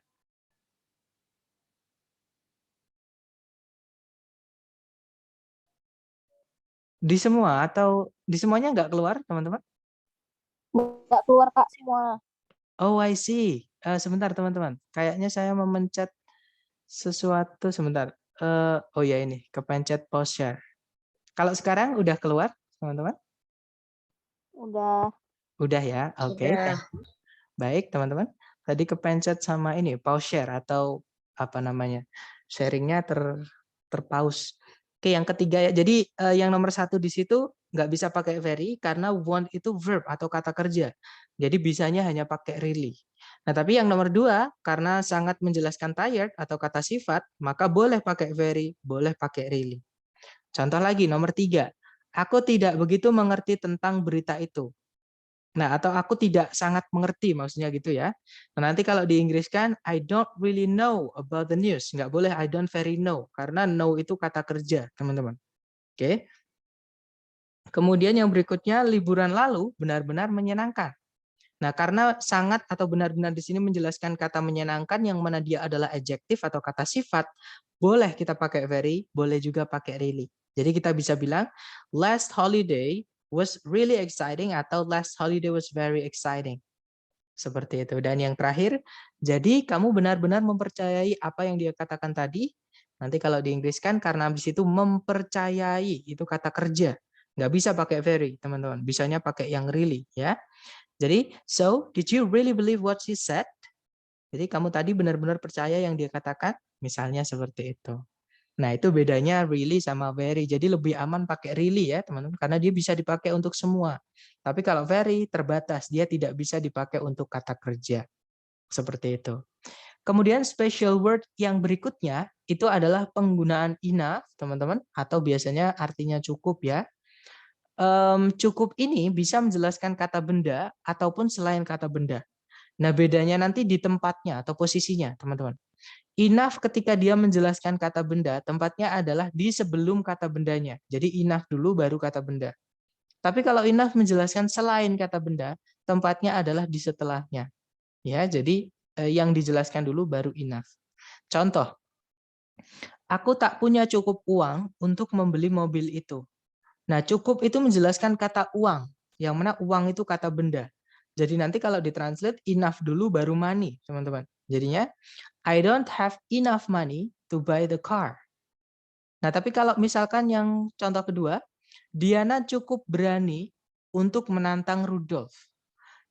Di semua atau di semuanya nggak keluar, teman-teman? Nggak keluar Kak semua. Oh, I see. Sebentar, teman-teman. Kayaknya saya memencet sesuatu sebentar. Oh ya ini, kepencet pause share. Kalau sekarang udah keluar, teman-teman? Udah. Udah ya, oke. Baik, teman-teman. Tadi kepencet sama ini, pause share atau apa namanya, sharingnya terpause. Oke, yang ketiga ya. Jadi yang nomor 1 di situ nggak bisa pakai very karena want itu verb atau kata kerja. Jadi bisanya hanya pakai really. Nah, tapi yang nomor 2 karena sangat menjelaskan tired atau kata sifat, maka boleh pakai very, boleh pakai really. Contoh lagi, nomor 3. Aku tidak begitu mengerti tentang berita itu. Nah, atau aku tidak sangat mengerti, maksudnya gitu ya. Nah, nanti kalau di Inggris kan, I don't really know about the news. Nggak boleh I don't very know, karena know itu kata kerja, teman-teman. Oke. Kemudian yang berikutnya, liburan lalu benar-benar menyenangkan. Nah, karena sangat atau benar-benar di sini menjelaskan kata menyenangkan, yang mana dia adalah adjektif atau kata sifat, boleh kita pakai very, boleh juga pakai really. Jadi kita bisa bilang, last holiday was really exciting atau last holiday was very exciting. Seperti itu. Dan yang terakhir, jadi kamu benar-benar mempercayai apa yang dia katakan tadi. Nanti kalau di Inggris kan karena habis itu mempercayai, itu kata kerja. Nggak bisa pakai very, teman-teman. Bisanya pakai yang really, ya. Jadi, so, did you really believe what she said? Jadi kamu tadi benar-benar percaya yang dia katakan? Misalnya seperti itu. Nah, itu bedanya really sama very. Jadi lebih aman pakai really ya, teman-teman, karena dia bisa dipakai untuk semua. Tapi kalau very terbatas, dia tidak bisa dipakai untuk kata kerja. Seperti itu. Kemudian special word yang berikutnya itu adalah penggunaan enough, teman-teman, atau biasanya artinya cukup ya. Cukup ini bisa menjelaskan kata benda ataupun selain kata benda. Nah, bedanya nanti di tempatnya atau posisinya, teman-teman. Enough ketika dia menjelaskan kata benda, tempatnya adalah di sebelum kata bendanya. Jadi enough dulu baru kata benda. Tapi kalau enough menjelaskan selain kata benda, tempatnya adalah di setelahnya. Ya, jadi yang dijelaskan dulu baru enough. Contoh, aku tak punya cukup uang untuk membeli mobil itu. Nah, cukup itu menjelaskan kata uang, yang mana uang itu kata benda. Jadi nanti kalau ditranslate enough dulu baru money, teman-teman. Jadinya I don't have enough money to buy the car. Nah, tapi kalau misalkan yang contoh kedua, Diana cukup berani untuk menantang Rudolf.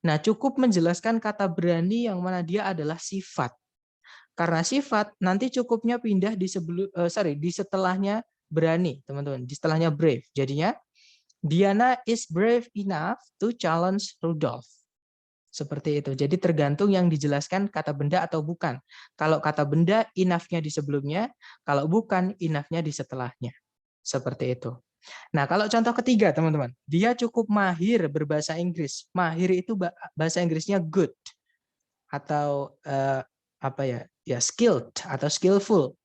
Nah, cukup menjelaskan kata berani yang mana dia adalah sifat. Karena sifat nanti cukupnya pindah di di setelahnya berani, teman-teman. Di setelahnya brave. Jadinya Diana is brave enough to challenge Rudolf. Seperti itu. Jadi tergantung yang dijelaskan kata benda atau bukan. Kalau kata benda, enough-nya di sebelumnya. Kalau bukan, enough-nya di setelahnya. Seperti itu. Nah, kalau contoh ketiga, teman-teman, dia cukup mahir berbahasa Inggris. Mahir itu bahasa Inggrisnya good atau apa ya? Ya skilled atau skillful.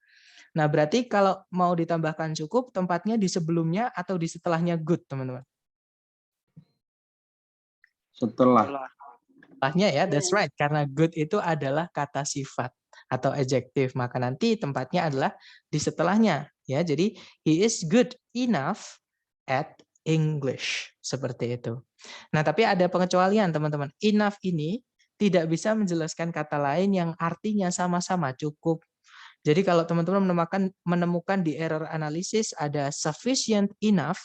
Nah, berarti kalau mau ditambahkan cukup, tempatnya di sebelumnya atau di setelahnya good, teman-teman. Setelah. Setelahnya ya, that's right. Karena good itu adalah kata sifat atau adjektif, maka nanti tempatnya adalah di setelahnya. Ya, jadi he is good enough at English, seperti itu. Nah, tapi ada pengecualian, teman-teman. Enough ini tidak bisa menjelaskan kata lain yang artinya sama-sama cukup. Jadi kalau teman-teman menemukan di error analisis ada sufficient enough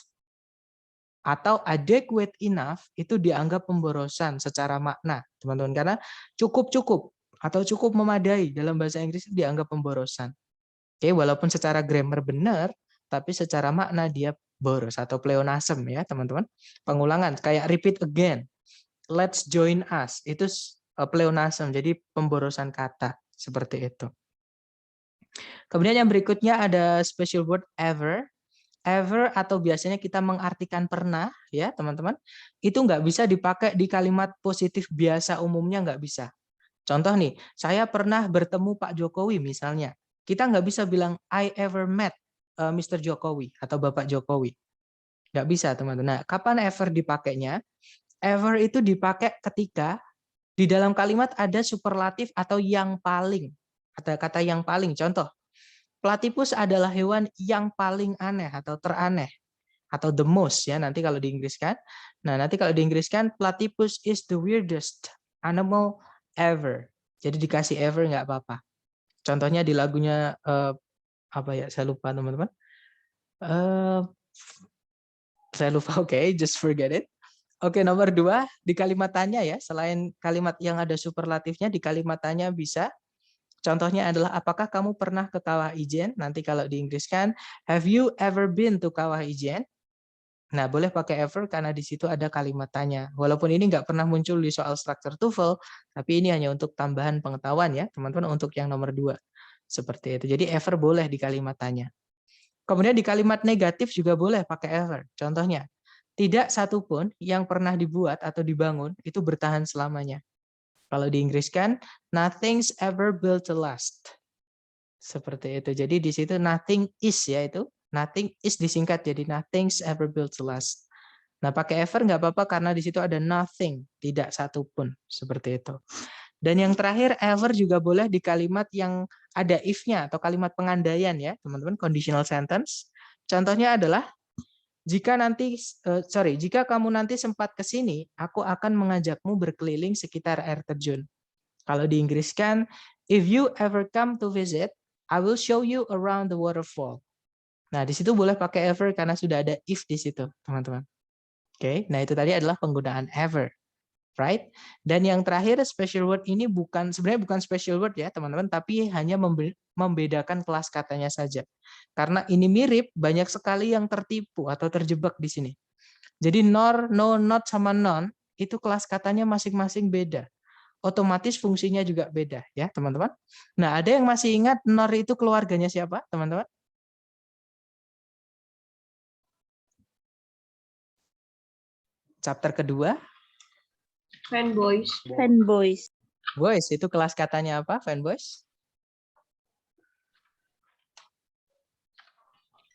atau adequate enough, itu dianggap pemborosan secara makna, teman-teman, karena cukup-cukup atau cukup memadai dalam bahasa Inggris itu dianggap pemborosan. Oke, walaupun secara grammar benar, tapi secara makna dia boros atau pleonasm ya, teman-teman. Pengulangan kayak repeat again. Let's join us. Itu pleonasm, jadi pemborosan kata seperti itu. Kemudian yang berikutnya ada special word ever. Ever atau biasanya kita mengartikan pernah ya teman-teman, itu nggak bisa dipakai di kalimat positif biasa umumnya, nggak bisa. Contoh nih, saya pernah bertemu Pak Jokowi misalnya. Kita nggak bisa bilang I ever met Mr. Jokowi atau Bapak Jokowi. Nggak bisa teman-teman. Nah, kapan ever dipakainya? Ever itu dipakai ketika di dalam kalimat ada superlatif atau yang paling. Kata-kata yang paling. Contoh, platypus adalah hewan yang paling aneh atau teraneh atau the most ya nanti kalau diinggriskan. Nah, nanti kalau diinggriskan platypus is the weirdest animal ever. Jadi dikasih ever nggak apa-apa. Contohnya di lagunya apa ya? Saya lupa teman-teman. Saya lupa. Oke, just forget it. Oke, nomor 2 di kalimat tanya ya. Selain kalimat yang ada superlatifnya, di kalimat tanya bisa. Contohnya adalah apakah kamu pernah ke Kawah Ijen? Nanti kalau diinggriskan, have you ever been to Kawah Ijen? Nah, boleh pakai ever karena di situ ada kalimat tanya. Walaupun ini nggak pernah muncul di soal struktur TOEFL, tapi ini hanya untuk tambahan pengetahuan ya, teman-teman, untuk yang nomor 2. Seperti itu. Jadi ever boleh di kalimat tanya. Kemudian di kalimat negatif juga boleh pakai ever. Contohnya, tidak satupun yang pernah dibuat atau dibangun itu bertahan selamanya. Kalau diinggriskan, nothing's ever built to last. Seperti itu. Jadi di situ nothing is ya itu. Nothing is disingkat jadi nothing's ever built to last. Nah, pakai ever nggak apa-apa karena di situ ada nothing, tidak satupun. Seperti itu. Dan yang terakhir, ever juga boleh di kalimat yang ada if-nya atau kalimat pengandaian ya, teman-teman, conditional sentence. Contohnya adalah jika kamu nanti sempat ke sini, aku akan mengajakmu berkeliling sekitar air terjun. Kalau diinggriskan, if you ever come to visit, I will show you around the waterfall. Nah, di situ boleh pakai ever karena sudah ada if di situ, teman-teman. Oke, nah itu tadi adalah penggunaan ever. Right? Dan yang terakhir special word ini sebenarnya bukan special word ya teman-teman, tapi hanya membedakan kelas katanya saja. Karena ini mirip, banyak sekali yang tertipu atau terjebak di sini. Jadi nor, no, not sama non itu kelas katanya masing-masing beda. Otomatis fungsinya juga beda ya teman-teman. Nah, ada yang masih ingat nor itu keluarganya siapa teman-teman? Chapter kedua. Fanboys. Fanboys. Boys, itu kelas katanya apa, fanboys?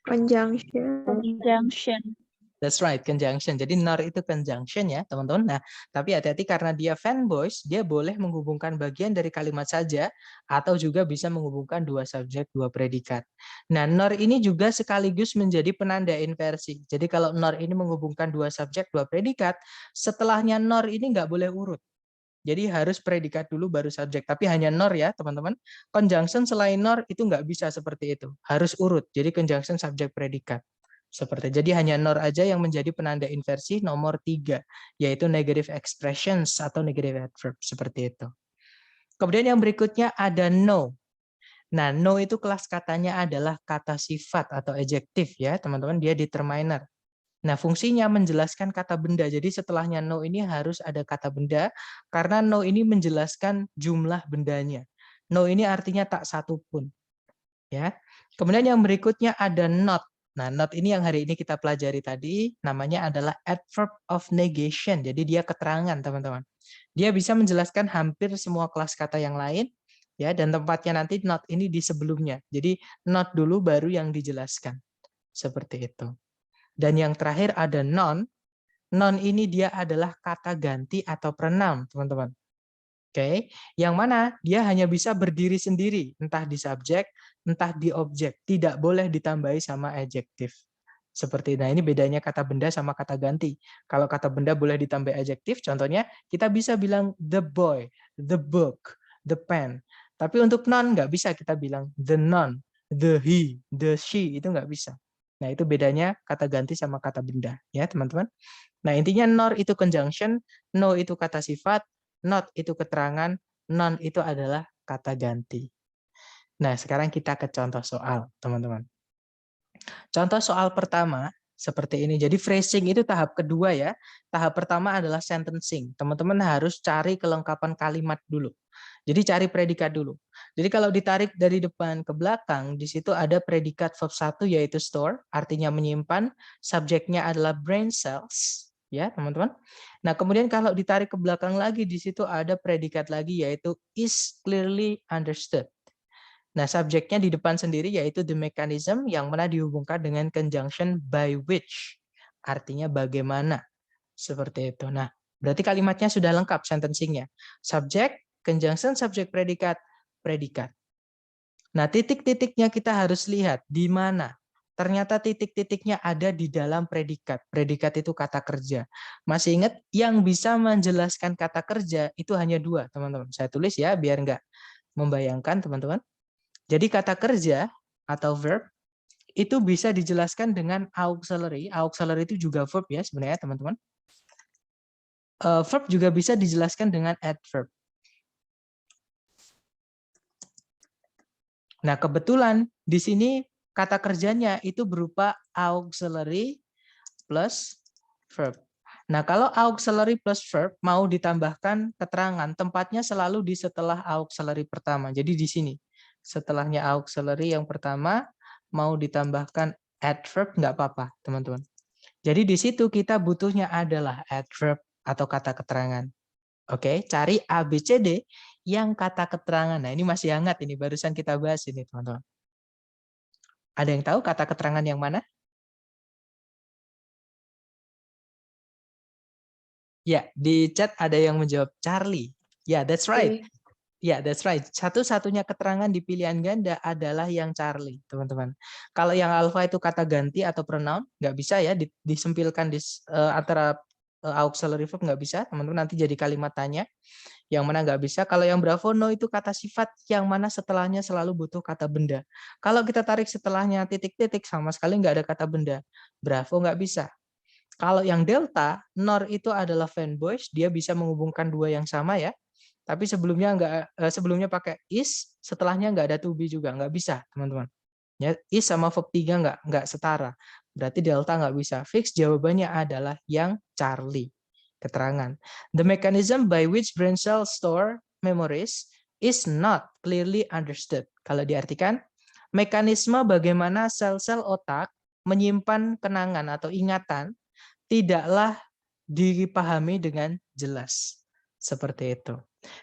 Conjunction. Conjunction. That's right, conjunction. Jadi nor itu conjunction ya, teman-teman. Nah, tapi hati-hati karena dia fanboys, dia boleh menghubungkan bagian dari kalimat saja atau juga bisa menghubungkan dua subjek, dua predikat. Nah, nor ini juga sekaligus menjadi penanda inversi. Jadi kalau nor ini menghubungkan dua subjek, dua predikat, setelahnya nor ini nggak boleh urut. Jadi harus predikat dulu baru subjek. Tapi hanya nor ya, teman-teman. Conjunction selain nor itu nggak bisa seperti itu. Harus urut. Jadi conjunction subjek predikat. Jadi hanya nor aja yang menjadi penanda inversi nomor 3, yaitu negative expressions atau negative adverb seperti itu. Kemudian yang berikutnya ada no. Nah, no itu kelas katanya adalah kata sifat atau adjektif ya, teman-teman, dia determiner. Nah, fungsinya menjelaskan kata benda. Jadi setelahnya no ini harus ada kata benda karena no ini menjelaskan jumlah bendanya. No ini artinya tak satu pun. Ya. Kemudian yang berikutnya ada not. Nah, not ini yang hari ini kita pelajari tadi, namanya adalah adverb of negation. Jadi dia keterangan, teman-teman. Dia bisa menjelaskan hampir semua kelas kata yang lain, ya, dan tempatnya nanti not ini di sebelumnya. Jadi not dulu baru yang dijelaskan. Seperti itu. Dan yang terakhir ada non. Non ini dia adalah kata ganti atau pronoun, teman-teman. Oke, yang mana dia hanya bisa berdiri sendiri, entah di subjek, entah di objek, tidak boleh ditambahi sama adjektif. Seperti nah ini bedanya kata benda sama kata ganti. Kalau kata benda boleh ditambah adjektif, contohnya kita bisa bilang the boy, the book, the pen. Tapi untuk non nggak bisa kita bilang the non, the he, the she, itu nggak bisa. Nah itu bedanya kata ganti sama kata benda, ya teman-teman. Nah intinya nor itu conjunction, no itu kata sifat, not itu keterangan, non itu adalah kata ganti. Nah, sekarang kita ke contoh soal, teman-teman. Contoh soal pertama, seperti ini. Jadi phrasing itu tahap kedua ya. Tahap pertama adalah sentencing. Teman-teman harus cari kelengkapan kalimat dulu. Jadi cari predikat dulu. Jadi kalau ditarik dari depan ke belakang, di situ ada predikat verb 1 yaitu store, artinya menyimpan. Subjeknya adalah brain cells. Ya, teman-teman. Nah, kemudian kalau ditarik ke belakang lagi, di situ ada predikat lagi yaitu is clearly understood. Nah, subjeknya di depan sendiri yaitu the mechanism yang mana dihubungkan dengan conjunction by which. Artinya bagaimana. Seperti itu. Nah, berarti kalimatnya sudah lengkap sentencingnya. Subjek, conjunction, subjek, predikat, predikat. Nah, titik-titiknya kita harus lihat di mana. Ternyata titik-titiknya ada di dalam predikat. Predikat itu kata kerja. Masih ingat yang bisa menjelaskan kata kerja itu hanya dua, teman-teman. Saya tulis ya biar nggak membayangkan, teman-teman. Jadi kata kerja atau verb itu bisa dijelaskan dengan auxiliary. Auxiliary itu juga verb ya sebenarnya, teman-teman. Verb juga bisa dijelaskan dengan adverb. Nah, kebetulan di sini kata kerjanya itu berupa auxiliary plus verb. Nah, kalau auxiliary plus verb mau ditambahkan keterangan, tempatnya selalu di setelah auxiliary pertama. Jadi di sini, setelahnya auxiliary yang pertama, mau ditambahkan adverb, nggak apa-apa, teman-teman. Jadi di situ kita butuhnya adalah adverb atau kata keterangan. Oke, cari ABCD yang kata keterangan. Nah, ini masih hangat ini, barusan kita bahas ini, teman-teman. Ada yang tahu kata keterangan yang mana? Ya, di chat ada yang menjawab Charlie. Ya, that's right. Ya, that's right. Satu-satunya keterangan di pilihan ganda adalah yang Charlie, teman-teman. Kalau yang alpha itu kata ganti atau pronoun, nggak bisa ya disempilkan di antara auxiliary verb, nggak bisa, teman-teman. Nanti jadi kalimat tanya. Yang mana nggak bisa. Kalau yang bravo no itu kata sifat yang mana setelahnya selalu butuh kata benda. Kalau kita tarik setelahnya titik-titik sama sekali nggak ada kata benda. Bravo nggak bisa. Kalau yang delta, nor itu adalah fanboys, dia bisa menghubungkan dua yang sama ya. Tapi sebelumnya pakai is, setelahnya nggak ada to be juga, nggak bisa teman-teman. Ya, is sama verb 3 nggak setara. Berarti delta nggak bisa. Fix jawabannya adalah yang Charlie. Keterangan. The mechanism by which brain cells store memories is not clearly understood. Kalau diartikan, mekanisme bagaimana sel-sel otak menyimpan kenangan atau ingatan tidaklah dipahami dengan jelas. Seperti itu.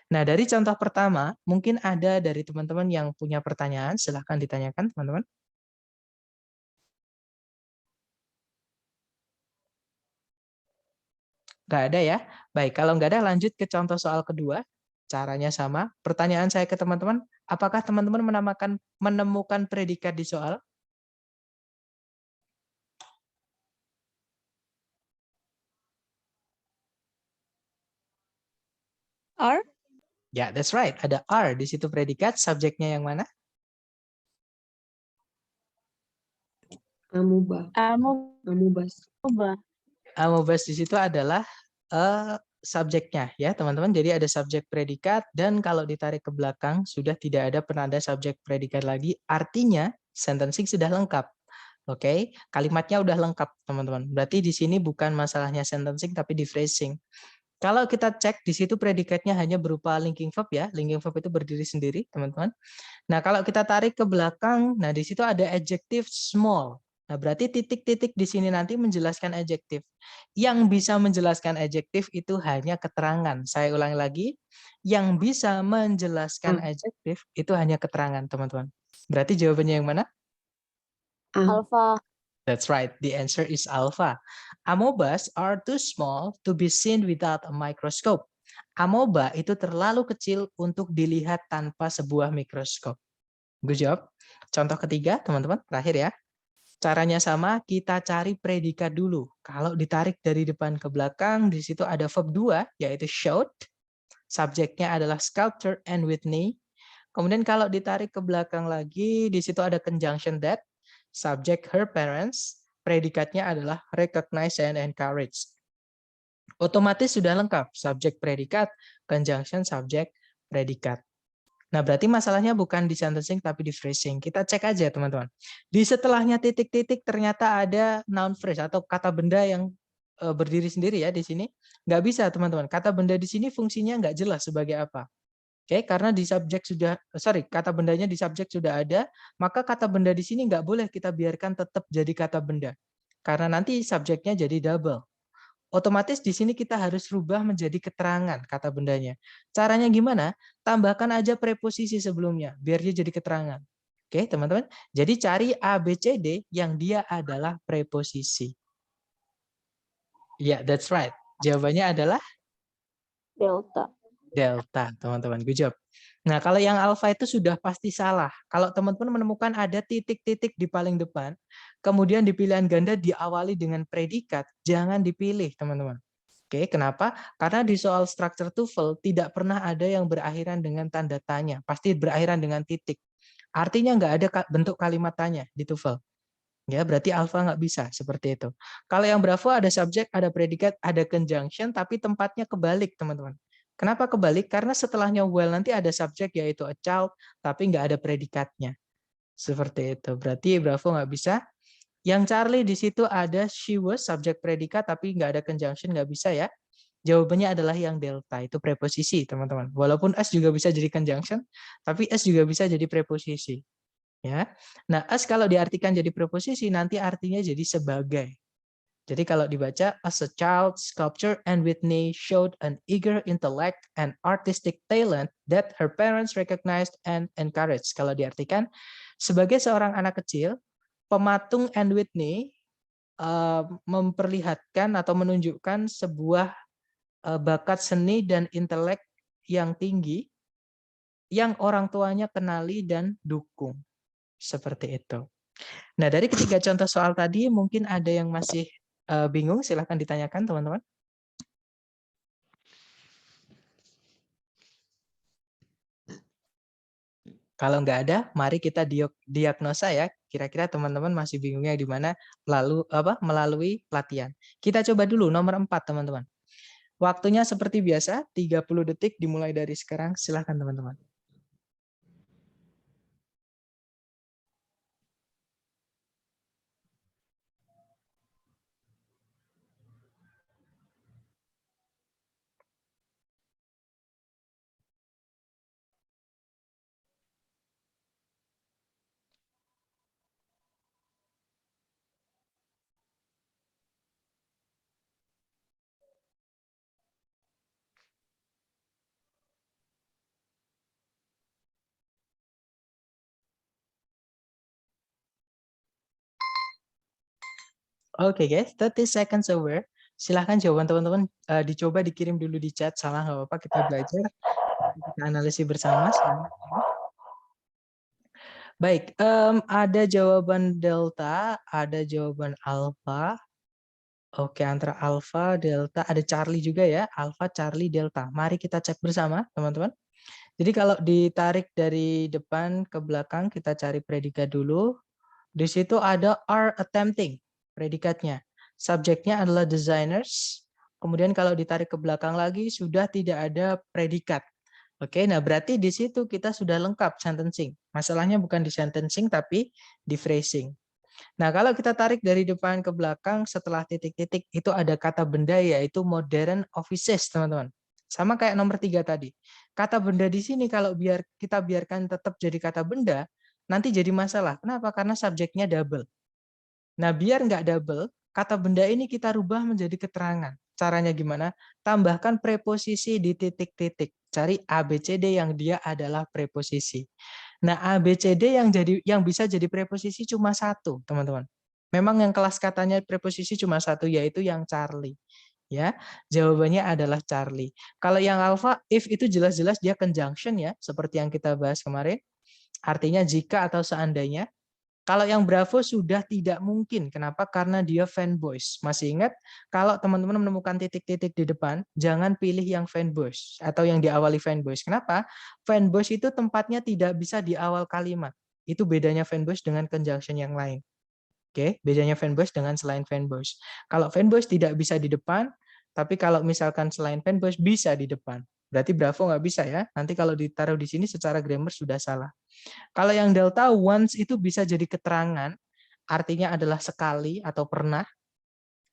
Nah, dari contoh pertama, mungkin ada dari teman-teman yang punya pertanyaan, silahkan ditanyakan, teman-teman. Nggak ada ya? Baik, kalau nggak ada lanjut ke contoh soal kedua. Caranya sama. Pertanyaan saya ke teman-teman, apakah teman-teman menemukan predikat di soal? Are? Ya, that's right. Ada are di situ predikat. Subjeknya yang mana? Amuba. Amubas. Amobas di situ adalah subjeknya ya teman-teman. Jadi ada subjek predikat dan kalau ditarik ke belakang sudah tidak ada penanda subjek predikat lagi. Artinya sentencing sudah lengkap. Oke, kalimatnya udah lengkap teman-teman. Berarti di sini bukan masalahnya sentencing tapi di phrasing. Kalau kita cek di situ predikatnya hanya berupa linking verb ya. Linking verb itu berdiri sendiri teman-teman. Nah kalau kita tarik ke belakang, nah di situ ada adjective small. Nah, berarti titik-titik di sini nanti menjelaskan adjektif. Yang bisa menjelaskan adjektif itu hanya keterangan. Saya ulangi lagi, yang bisa menjelaskan adjektif itu hanya keterangan, teman-teman. Berarti jawabannya yang mana? Alpha. That's right. The answer is alpha. Amobas are too small to be seen without a microscope. Amoeba itu terlalu kecil untuk dilihat tanpa sebuah mikroskop. Good job. Contoh ketiga, teman-teman, terakhir ya. Caranya sama, kita cari predikat dulu. Kalau ditarik dari depan ke belakang, di situ ada verb 2, yaitu showed. Subjeknya adalah sculpture and Whitney. Kemudian kalau ditarik ke belakang lagi, di situ ada conjunction that. Subject her parents. Predikatnya adalah recognize and encourage. Otomatis sudah lengkap. Subjek predikat, conjunction subjek predikat. Nah, berarti masalahnya bukan di sentencing tapi di phrasing. Kita cek aja, teman-teman. Di setelahnya titik-titik ternyata ada noun phrase atau kata benda yang berdiri sendiri ya di sini. Nggak bisa, teman-teman. Kata benda di sini fungsinya nggak jelas sebagai apa. Oke, karena di subjek sudah, kata bendanya di subjek sudah ada, maka kata benda di sini nggak boleh kita biarkan tetap jadi kata benda. Karena nanti subjeknya jadi double. Otomatis di sini kita harus rubah menjadi keterangan kata bendanya. Caranya gimana? Tambahkan aja preposisi sebelumnya, biar dia jadi keterangan. Oke, teman-teman. Jadi cari A, B, C, D yang dia adalah preposisi. Ya, that's right. Jawabannya adalah Delta. delta, teman-teman. Good job. Nah, kalau yang alfa itu sudah pasti salah. Kalau teman-teman menemukan ada titik-titik di paling depan, kemudian di pilihan ganda diawali dengan predikat, jangan dipilih, teman-teman. Oke, kenapa? Karena di soal structure TOEFL tidak pernah ada yang berakhiran dengan tanda tanya, pasti berakhiran dengan titik. Artinya nggak ada bentuk kalimat tanya di TOEFL. Ya, berarti alfa nggak bisa seperti itu. Kalau yang Bravo ada subjek, ada predikat, ada conjunction, tapi tempatnya kebalik, teman-teman. Kenapa kebalik? Karena setelahnya well nanti ada subjek yaitu a child, tapi nggak ada predikatnya. Seperti itu. Berarti Bravo nggak bisa. Yang Charlie di situ ada she was, subjek predikat, tapi nggak ada conjunction, nggak bisa ya. Jawabannya adalah yang delta, itu preposisi, teman-teman. Walaupun as juga bisa jadi conjunction, tapi as juga bisa jadi preposisi. Ya. Nah, as kalau diartikan jadi preposisi, nanti artinya jadi sebagai. Jadi kalau dibaca, as a child, sculpture and Whitney showed an eager intellect and artistic talent that her parents recognized and encouraged. Kalau diartikan, sebagai seorang anak kecil, pematung and Whitney memperlihatkan atau menunjukkan sebuah bakat seni dan intelek yang tinggi yang orang tuanya kenali dan dukung. Seperti itu. Nah, dari ketiga contoh soal tadi, mungkin ada yang masih bingung, silahkan ditanyakan, teman-teman. Kalau nggak ada, mari kita diagnosa ya. Kira-kira teman-teman masih bingungnya di mana melalui pelatihan. Kita coba dulu nomor 4, teman-teman. Waktunya seperti biasa, 30 detik dimulai dari sekarang. Silahkan, teman-teman. Oke guys, 30 seconds over. Silahkan jawaban teman-teman dicoba dikirim dulu di chat. Salah nggak apa-apa, kita belajar. Kita analisis bersama. Baik, ada jawaban delta, ada jawaban alfa. Oke, antara alfa, delta, ada Charlie juga ya. Alfa, Charlie, delta. Mari kita cek bersama, teman-teman. Jadi kalau ditarik dari depan ke belakang, kita cari predikat dulu. Di situ ada are attempting, predikatnya. Subjeknya adalah designers. Kemudian kalau ditarik ke belakang lagi, sudah tidak ada predikat. Oke, nah berarti di situ kita sudah lengkap sentencing. Masalahnya bukan di sentencing, tapi di phrasing. Nah, kalau kita tarik dari depan ke belakang, setelah titik-titik, itu ada kata benda, yaitu modern offices, teman-teman. Sama kayak nomor 3 tadi. Kata benda di sini, kalau kita biarkan tetap jadi kata benda, nanti jadi masalah. Kenapa? Karena subjeknya double. Nah, biar nggak double, kata benda ini kita rubah menjadi keterangan. Caranya gimana? Tambahkan preposisi di titik-titik. Cari ABCD yang dia adalah preposisi. Nah, ABCD yang bisa jadi preposisi cuma satu, teman-teman. Memang yang kelas katanya preposisi cuma satu, yaitu yang Charlie. Ya, jawabannya adalah Charlie. Kalau yang alpha, if itu jelas-jelas dia conjunction ya, seperti yang kita bahas kemarin. Artinya jika atau seandainya. Kalau yang Bravo sudah tidak mungkin. Kenapa? Karena dia fanboys. Masih ingat? Kalau teman-teman menemukan titik-titik di depan, jangan pilih yang fanboys atau yang diawali fanboys. Kenapa? Fanboys itu tempatnya tidak bisa di awal kalimat. Itu bedanya fanboys dengan conjunction yang lain. Oke, bedanya fanboys dengan selain fanboys. Kalau fanboys tidak bisa di depan, tapi kalau misalkan selain fanboys bisa di depan. Berarti Bravo nggak bisa ya. Nanti kalau ditaruh di sini secara grammar sudah salah. Kalau yang delta once itu bisa jadi keterangan, artinya adalah sekali atau pernah.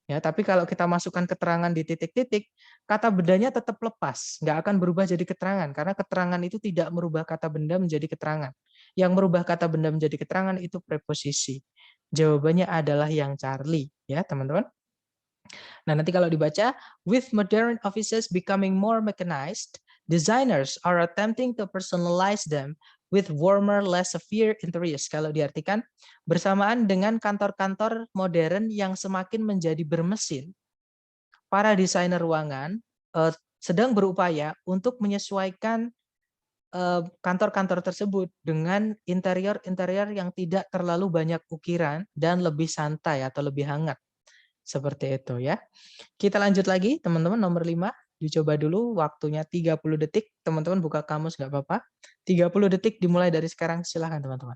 Ya, tapi kalau kita masukkan keterangan di titik-titik, kata bendanya tetap lepas, nggak akan berubah jadi keterangan, karena keterangan itu tidak merubah kata benda menjadi keterangan. Yang merubah kata benda menjadi keterangan itu preposisi. Jawabannya adalah yang Charlie, ya teman-teman. Nah, nanti kalau dibaca, with modern offices becoming more mechanized, designers are attempting to personalize them with warmer, less severe interiors. Kalau diartikan, bersamaan dengan kantor-kantor modern yang semakin menjadi bermesin, para desainer ruangan sedang berupaya untuk menyesuaikan kantor-kantor tersebut dengan interior-interior yang tidak terlalu banyak ukiran dan lebih santai atau lebih hangat. Seperti itu ya. Kita lanjut lagi teman-teman, nomor 5. Dicoba dulu, waktunya 30 detik. Teman-teman buka kamus nggak apa-apa. 30 detik dimulai dari sekarang, silahkan teman-teman.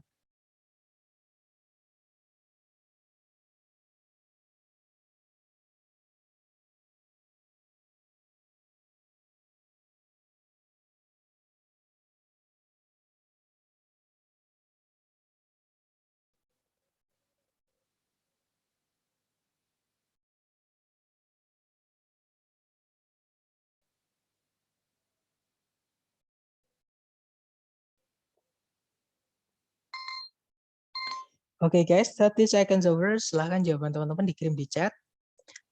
Oke guys, 30 seconds over. Silahkan jawaban teman-teman dikirim di chat.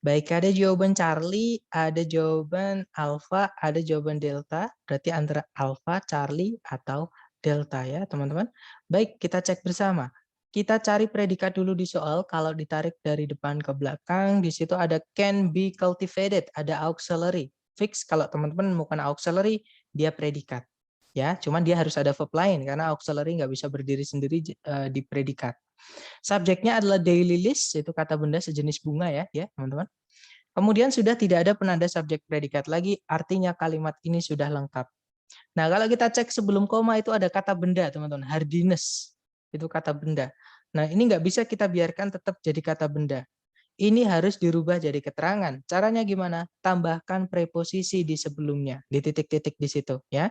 Baik, ada jawaban Charlie, ada jawaban Alpha, ada jawaban Delta. Berarti antara Alpha, Charlie, atau Delta ya teman-teman. Baik, kita cek bersama. Kita cari predikat dulu di soal. Kalau ditarik dari depan ke belakang, di situ ada can be cultivated, ada auxiliary. Fix kalau teman-teman menemukan auxiliary, dia predikat. Ya, cuman dia harus ada verb lain karena auxiliary nggak bisa berdiri sendiri di predikat. Subjeknya adalah daily list, yaitu kata benda sejenis bunga ya teman-teman. Kemudian sudah tidak ada penanda subjek predikat lagi, artinya kalimat ini sudah lengkap. Nah, kalau kita cek sebelum koma itu ada kata benda, teman-teman. Hardiness, itu kata benda. Nah, ini nggak bisa kita biarkan tetap jadi kata benda. Ini harus dirubah jadi keterangan. Caranya gimana? Tambahkan preposisi di sebelumnya, di titik-titik di situ. Ya.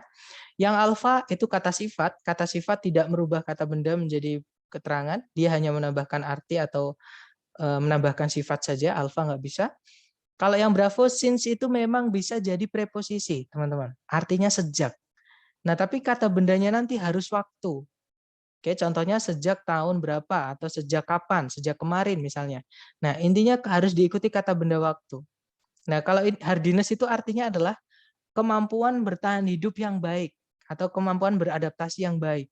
Yang alfa itu kata sifat tidak merubah kata benda menjadi keterangan, dia hanya menambahkan arti atau menambahkan sifat saja, alfa nggak bisa. Kalau yang bravo, since itu memang bisa jadi preposisi, teman-teman. Artinya sejak. Nah, tapi kata bendanya nanti harus waktu. Oke, contohnya sejak tahun berapa, atau sejak kapan, sejak kemarin misalnya. Nah, intinya harus diikuti kata benda waktu. Nah, kalau hardiness itu artinya adalah kemampuan bertahan hidup yang baik, atau kemampuan beradaptasi yang baik.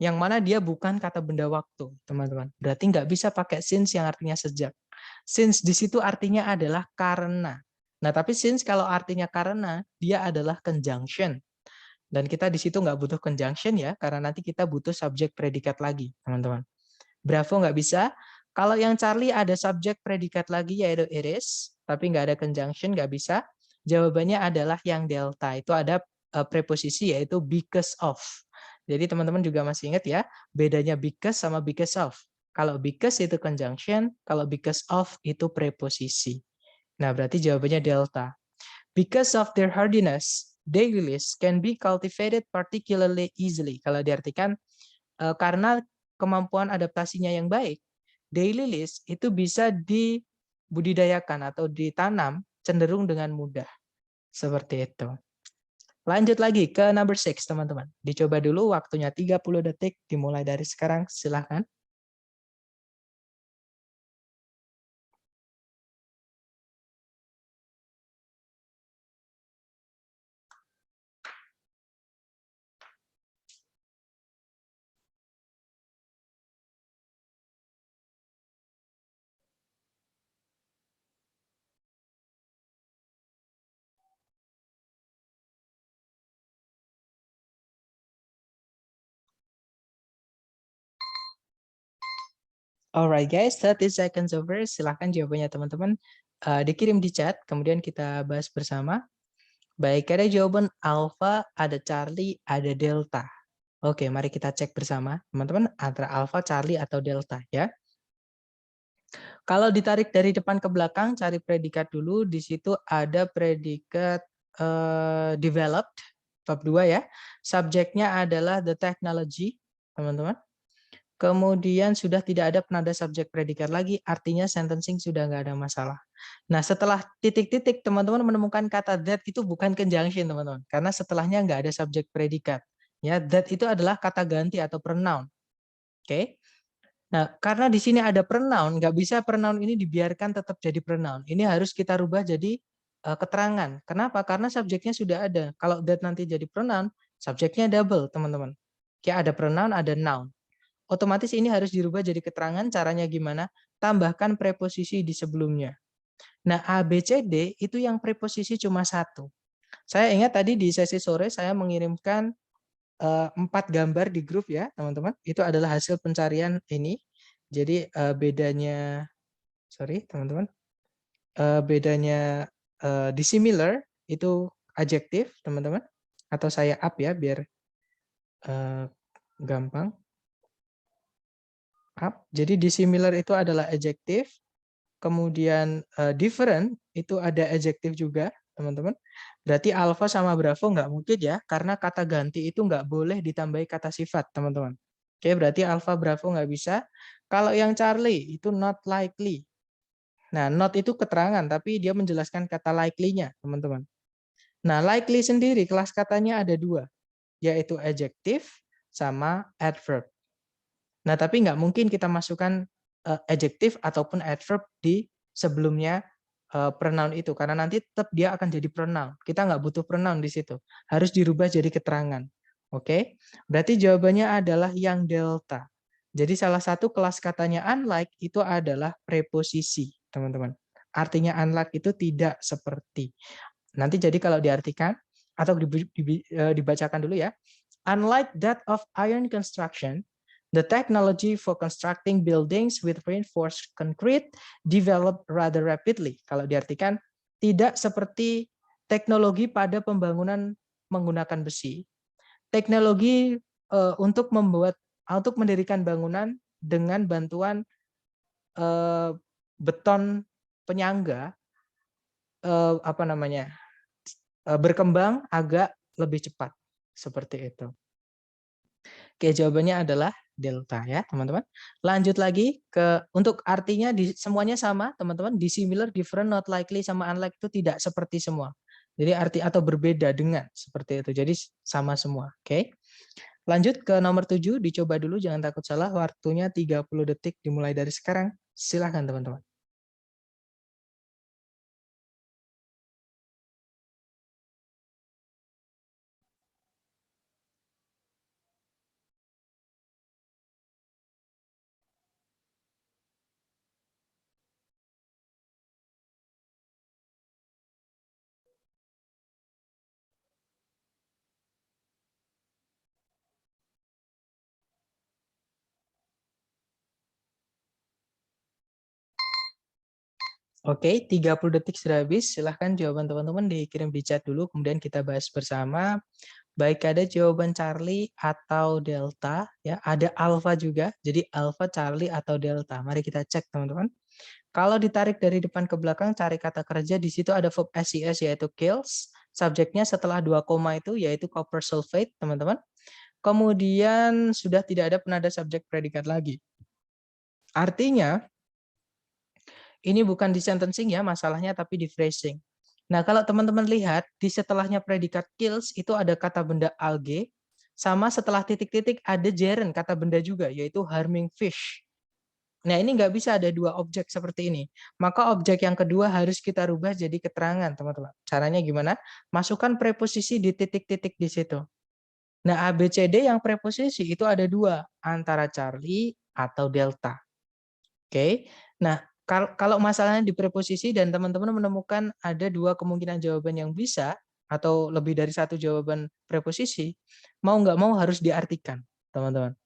Yang mana dia bukan kata benda waktu, teman-teman. Berarti nggak bisa pakai since yang artinya sejak. Since di situ artinya adalah karena. Nah, tapi since kalau artinya karena, dia adalah conjunction. Dan kita di situ nggak butuh conjunction ya, karena nanti kita butuh subjek predikat lagi, teman-teman. Bravo nggak bisa. Kalau yang Charlie ada subjek predikat lagi, yaitu it is, tapi nggak ada conjunction, nggak bisa. Jawabannya adalah yang delta. Itu ada preposisi, yaitu because of. Jadi teman-teman juga masih ingat ya, bedanya because sama because of. Kalau because itu conjunction, kalau because of itu preposisi. Nah, berarti jawabannya delta. Because of their hardiness, daily list can be cultivated particularly easily. Kalau diartikan karena kemampuan adaptasinya yang baik, daily list itu bisa dibudidayakan atau ditanam cenderung dengan mudah. Seperti itu. Lanjut lagi ke number 6, teman-teman. Dicoba dulu, waktunya 30 detik, dimulai dari sekarang, silahkan. Alright guys, 30 seconds over. Silahkan jawabannya teman-teman dikirim di chat, kemudian kita bahas bersama. Baik, ada jawaban alpha, ada Charlie, ada delta. Oke, mari kita cek bersama, teman-teman, antara alpha, Charlie, atau delta ya. Kalau ditarik dari depan ke belakang, cari predikat dulu. Di situ ada predikat developed, bab 2 ya. Subjeknya adalah the technology, teman-teman. Kemudian sudah tidak ada penanda subjek predikat lagi, artinya sentencing sudah nggak ada masalah. Nah, setelah titik-titik, teman-teman menemukan kata that itu bukan conjunction, teman-teman. Karena setelahnya nggak ada subjek predikat. Ya, that itu adalah kata ganti atau pronoun. Oke. Nah, karena di sini ada pronoun, nggak bisa pronoun ini dibiarkan tetap jadi pronoun. Ini harus kita rubah jadi keterangan. Kenapa? Karena subjeknya sudah ada. Kalau that nanti jadi pronoun, subjeknya double, teman-teman. Kayak ada pronoun, ada noun. Otomatis ini harus dirubah jadi keterangan. Caranya gimana? Tambahkan preposisi di sebelumnya. Nah, A, B, C, D itu yang preposisi cuma satu. Saya ingat tadi di sesi sore saya mengirimkan 4 gambar di grup ya, teman-teman. Itu adalah hasil pencarian ini. Jadi bedanya, sorry teman-teman, bedanya dissimilar itu adjektif, teman-teman. Atau saya up ya, biar gampang. Up. Jadi dissimilar itu adalah adjektif, kemudian different itu ada adjektif juga, teman-teman. Berarti alpha sama bravo nggak mungkin ya, karena kata ganti itu nggak boleh ditambahi kata sifat, teman-teman. Oke, berarti alpha bravo nggak bisa. Kalau yang Charlie itu not likely. Nah, not itu keterangan, tapi dia menjelaskan kata likely-nya, teman-teman. Nah, likely sendiri kelas katanya ada 2, yaitu adjektif sama adverb. Nah, tapi nggak mungkin kita masukkan adjektif ataupun adverb di sebelumnya pronoun itu, karena nanti tetap dia akan jadi pronoun. Kita nggak butuh pronoun di situ. Harus dirubah jadi keterangan. Oke, berarti jawabannya adalah yang delta. Jadi salah satu kelas katanya unlike itu adalah preposisi, teman-teman. Artinya unlike itu tidak seperti. Nanti jadi kalau diartikan atau dibacakan dulu ya. Unlike that of iron construction, the technology for constructing buildings with reinforced concrete developed rather rapidly. Kalau diartikan, tidak seperti teknologi pada pembangunan menggunakan besi. Teknologi untuk mendirikan bangunan dengan bantuan beton penyangga berkembang agak lebih cepat seperti itu. Oke, jawabannya adalah delta ya, teman-teman. Lanjut lagi ke untuk artinya semuanya sama, teman-teman. Dissimilar, different, not likely sama unlike itu tidak seperti semua. Jadi arti atau berbeda dengan seperti itu. Jadi sama semua, oke. Lanjut ke nomor 7, dicoba dulu jangan takut salah. Waktunya 30 detik dimulai dari sekarang. Silakan teman-teman. Oke, 30 detik sudah habis. Silahkan jawaban teman-teman dikirim di chat dulu, kemudian kita bahas bersama. Baik, ada jawaban Charlie atau Delta, ya. Ada Alpha juga, jadi Alpha, Charlie, atau Delta. Mari kita cek, teman-teman. Kalau ditarik dari depan ke belakang, cari kata kerja, di situ ada verb SES, yaitu kills. Subjeknya setelah 2 koma itu, yaitu copper sulfate, teman-teman. Kemudian sudah tidak ada penada subjek predikat lagi. Artinya, ini bukan di sentencing ya masalahnya, tapi di phrasing. Nah, kalau teman-teman lihat, di setelahnya predikat kills, itu ada kata benda algae, sama setelah titik-titik ada gerund, kata benda juga, yaitu harming fish. Nah, ini nggak bisa ada 2 objek seperti ini. Maka objek yang kedua harus kita rubah jadi keterangan, teman-teman. Caranya gimana? Masukkan preposisi di titik-titik di situ. Nah, A, B, C, D yang preposisi itu ada 2, antara Charlie atau Delta. Oke, nah kalau masalahnya di preposisi dan teman-teman menemukan ada 2 kemungkinan jawaban yang bisa atau lebih dari 1 jawaban preposisi, mau nggak mau harus diartikan, teman-teman.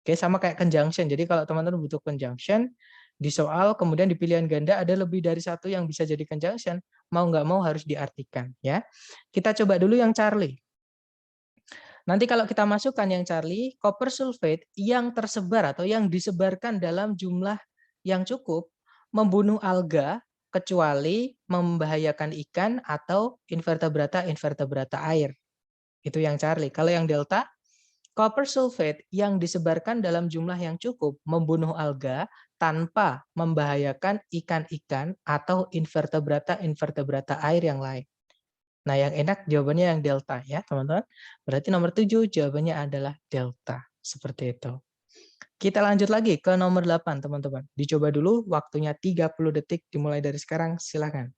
Oke, sama kayak conjunction. Jadi kalau teman-teman butuh conjunction, di soal kemudian di pilihan ganda ada lebih dari satu yang bisa jadi conjunction, mau nggak mau harus diartikan. Ya, kita coba dulu yang Charlie. Nanti kalau kita masukkan yang Charlie, copper sulfate yang tersebar atau yang disebarkan dalam jumlah yang cukup membunuh alga kecuali membahayakan ikan atau invertebrata air. Itu yang Charlie. Kalau yang delta, copper sulfate yang disebarkan dalam jumlah yang cukup membunuh alga tanpa membahayakan ikan-ikan atau invertebrata air yang lain. Nah, yang enak jawabannya yang delta ya, teman-teman. Berarti nomor 7 jawabannya adalah delta. Seperti itu. Kita lanjut lagi ke nomor 8, teman-teman. Dicoba dulu, waktunya 30 detik dimulai dari sekarang, silakan.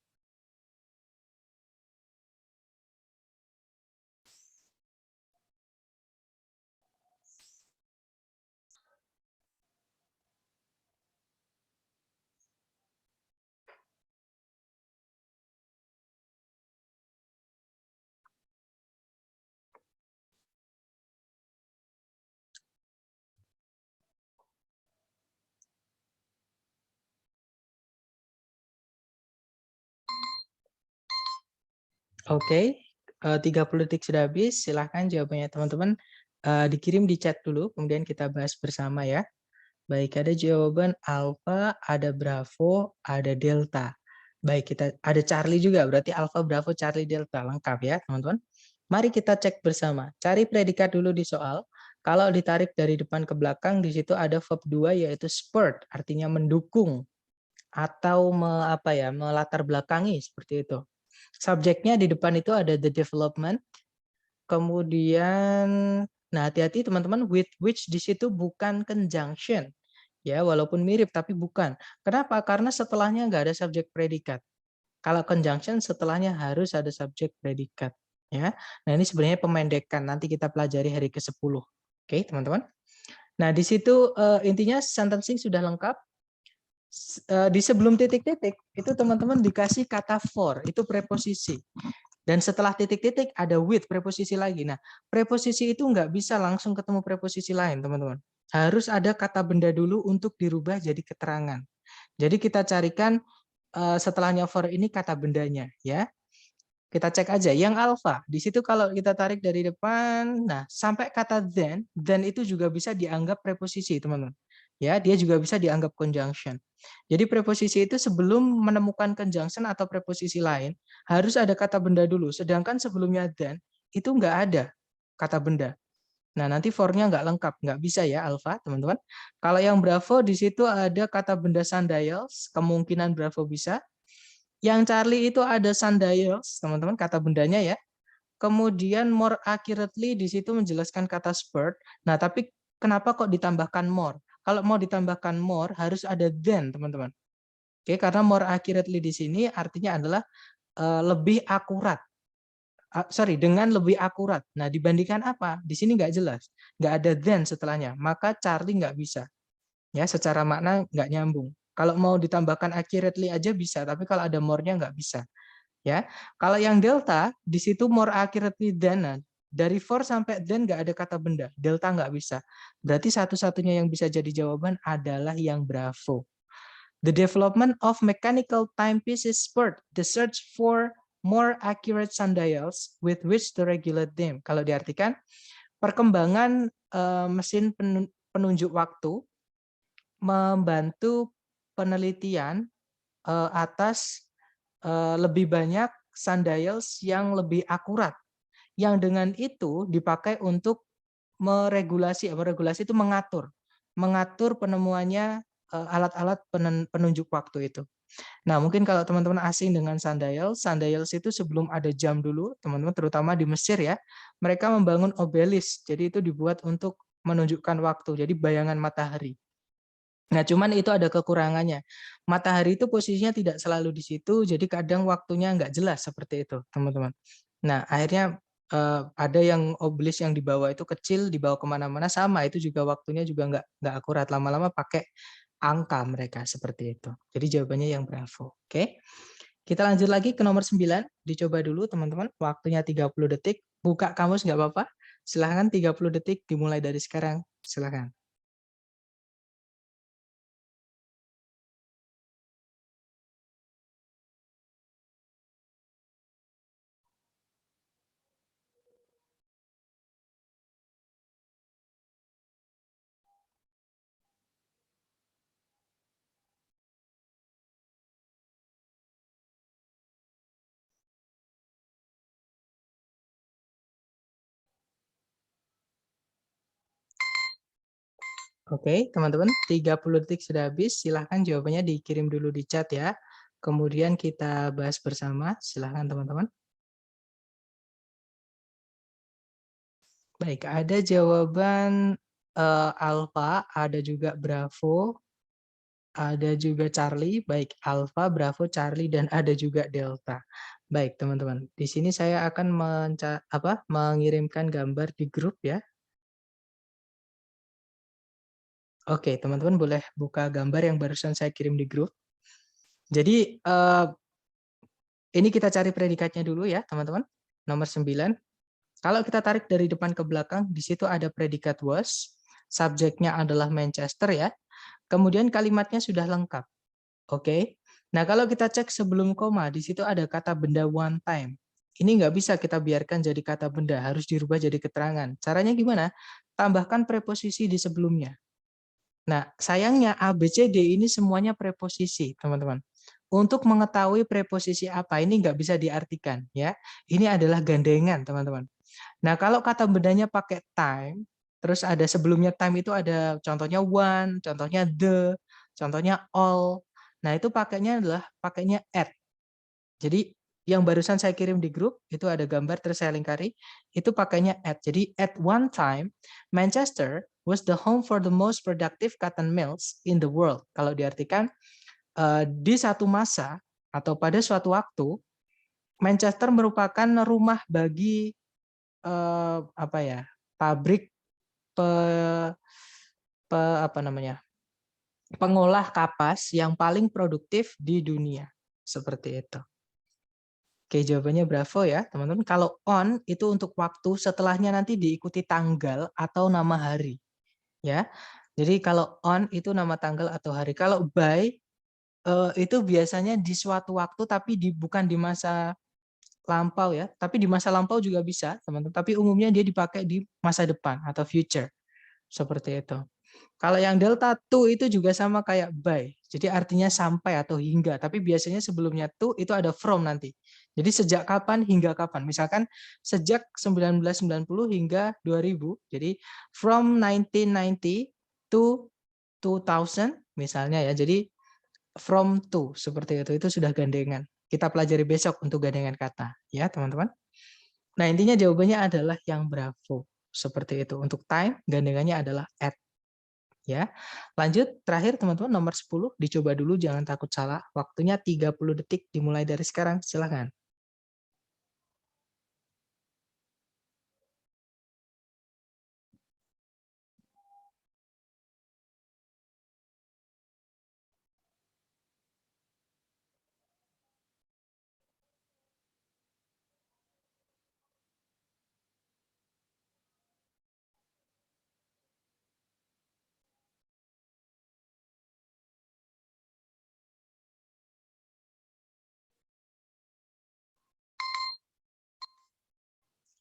Oke, 30 detik sudah habis. Silahkan jawabannya teman-teman dikirim di chat dulu, kemudian kita bahas bersama ya. Baik, ada jawaban alfa, ada bravo, ada delta. Baik, kita ada Charlie juga, berarti alfa, bravo, Charlie, delta. Lengkap ya teman-teman. Mari kita cek bersama. Cari predikat dulu di soal. Kalau ditarik dari depan ke belakang, di situ ada verb 2 yaitu spurt, artinya mendukung atau melatar belakangi seperti itu. Subjeknya di depan itu ada the development, kemudian, nah hati-hati teman-teman, with which di situ bukan conjunction, ya walaupun mirip tapi bukan. Kenapa? Karena setelahnya nggak ada subjek predikat. Kalau conjunction setelahnya harus ada subjek predikat, ya. Nah ini sebenarnya pemendekan, nanti kita pelajari hari ke-10. Oke teman-teman. Nah di situ intinya sentencing sudah lengkap. Di sebelum titik-titik itu teman-teman dikasih kata for, itu preposisi. Dan setelah titik-titik ada with, preposisi lagi. Nah, preposisi itu nggak bisa langsung ketemu preposisi lain, teman-teman. Harus ada kata benda dulu untuk dirubah jadi keterangan. Jadi kita carikan setelahnya for ini kata bendanya, ya. Kita cek aja. Yang alpha, di situ kalau kita tarik dari depan, nah sampai kata then itu juga bisa dianggap preposisi, teman-teman. Ya, dia juga bisa dianggap conjunction. Jadi preposisi itu sebelum menemukan conjunction atau preposisi lain, harus ada kata benda dulu. Sedangkan sebelumnya then, itu nggak ada kata benda. Nah, nanti for-nya nggak lengkap. Nggak bisa ya, alpha, teman-teman. Kalau yang bravo, di situ ada kata benda sundials, kemungkinan bravo bisa. Yang Charlie itu ada sundials, teman-teman, kata bendanya ya. Kemudian more accurately di situ menjelaskan kata spurt. Nah, tapi kenapa kok ditambahkan more? Kalau mau ditambahkan more harus ada then, teman-teman. Oke, karena more accurately di sini artinya adalah lebih akurat. Dengan lebih akurat. Nah, dibandingkan apa? Di sini nggak jelas. Nggak ada then setelahnya. Maka Charlie nggak bisa. Ya, secara makna nggak nyambung. Kalau mau ditambahkan accurately aja bisa, tapi kalau ada more-nya nggak bisa. Ya, kalau yang delta di situ more accurately than, dari for sampai then nggak ada kata benda, delta nggak bisa. Berarti satu-satunya yang bisa jadi jawaban adalah yang bravo. The development of mechanical timepieces spurred the search for more accurate sundials with which to regulate them. Kalau diartikan, perkembangan mesin penunjuk waktu membantu penelitian atas lebih banyak sundials yang lebih akurat, yang dengan itu dipakai untuk meregulasi itu mengatur penemuannya alat-alat penunjuk waktu itu. Nah, mungkin kalau teman-teman asing dengan sundials itu sebelum ada jam dulu, teman-teman, terutama di Mesir ya, mereka membangun obelisk, jadi itu dibuat untuk menunjukkan waktu, jadi bayangan matahari. Nah, cuman itu ada kekurangannya. Matahari itu posisinya tidak selalu di situ, jadi kadang waktunya nggak jelas seperti itu, teman-teman. Nah, akhirnya ada yang obelisk yang dibawa itu kecil, dibawa kemana-mana sama, itu juga waktunya juga nggak akurat. Lama-lama pakai angka mereka seperti itu. Jadi jawabannya yang bravo. Oke. Kita lanjut lagi ke nomor 9. Dicoba dulu, teman-teman. Waktunya 30 detik. Buka kamus nggak apa-apa. Silahkan 30 detik dimulai dari sekarang. Silahkan. Oke, teman-teman, 30 detik sudah habis. Silahkan jawabannya dikirim dulu di chat ya. Kemudian kita bahas bersama. Silahkan teman-teman. Baik, ada jawaban Alpha, ada juga Bravo, ada juga Charlie. Baik, Alpha, Bravo, Charlie, dan ada juga Delta. Baik, teman-teman. Di sini saya akan mengirimkan gambar di grup ya. Oke, teman-teman boleh buka gambar yang barusan saya kirim di grup. Jadi, ini kita cari predikatnya dulu ya, teman-teman. Nomor 9. Kalau kita tarik dari depan ke belakang, di situ ada predikat was, subjeknya adalah Manchester ya. Kemudian kalimatnya sudah lengkap. Oke. Nah, kalau kita cek sebelum koma, di situ ada kata benda one time. Ini nggak bisa kita biarkan jadi kata benda, harus dirubah jadi keterangan. Caranya gimana? Tambahkan preposisi di sebelumnya. Nah, sayangnya A, B, C, D ini semuanya preposisi, teman-teman. Untuk mengetahui preposisi apa, ini nggak bisa diartikan. Ya, ini adalah gandengan, teman-teman. Nah, kalau kata bendanya pakai time, terus ada sebelumnya time itu ada contohnya one, contohnya the, contohnya all. Nah, itu pakainya at. Jadi yang barusan saya kirim di grup, itu ada gambar terus saya lingkari, itu pakainya at. Jadi at one time, Manchester was the home for the most productive cotton mills in the world. Kalau diartikan, di satu masa atau pada suatu waktu, Manchester merupakan rumah bagi pabrik pengolah kapas yang paling produktif di dunia. Seperti itu. Oke, jawabannya bravo ya, teman-teman. Kalau on itu untuk waktu, setelahnya nanti diikuti tanggal atau nama hari. Ya. Jadi kalau on itu nama tanggal atau hari. Kalau by itu biasanya di suatu waktu tapi bukan di masa lampau ya, tapi di masa lampau juga bisa, teman-teman. Tapi umumnya dia dipakai di masa depan atau future. Seperti itu. Kalau yang delta to itu juga sama kayak by. Jadi artinya sampai atau hingga, tapi biasanya sebelumnya to itu ada from nanti. Jadi sejak kapan hingga kapan. Misalkan sejak 1990 hingga 2000. Jadi from 1990 to 2000 misalnya ya. Jadi from to seperti itu. Itu sudah gandengan. Kita pelajari besok untuk gandengan kata ya, teman-teman. Nah, intinya jawabannya adalah yang bravo. Seperti itu. Untuk time gandengannya adalah at. Ya, lanjut terakhir teman-teman nomor 10 dicoba dulu jangan takut salah. Waktunya 30 detik dimulai dari sekarang. Silakan.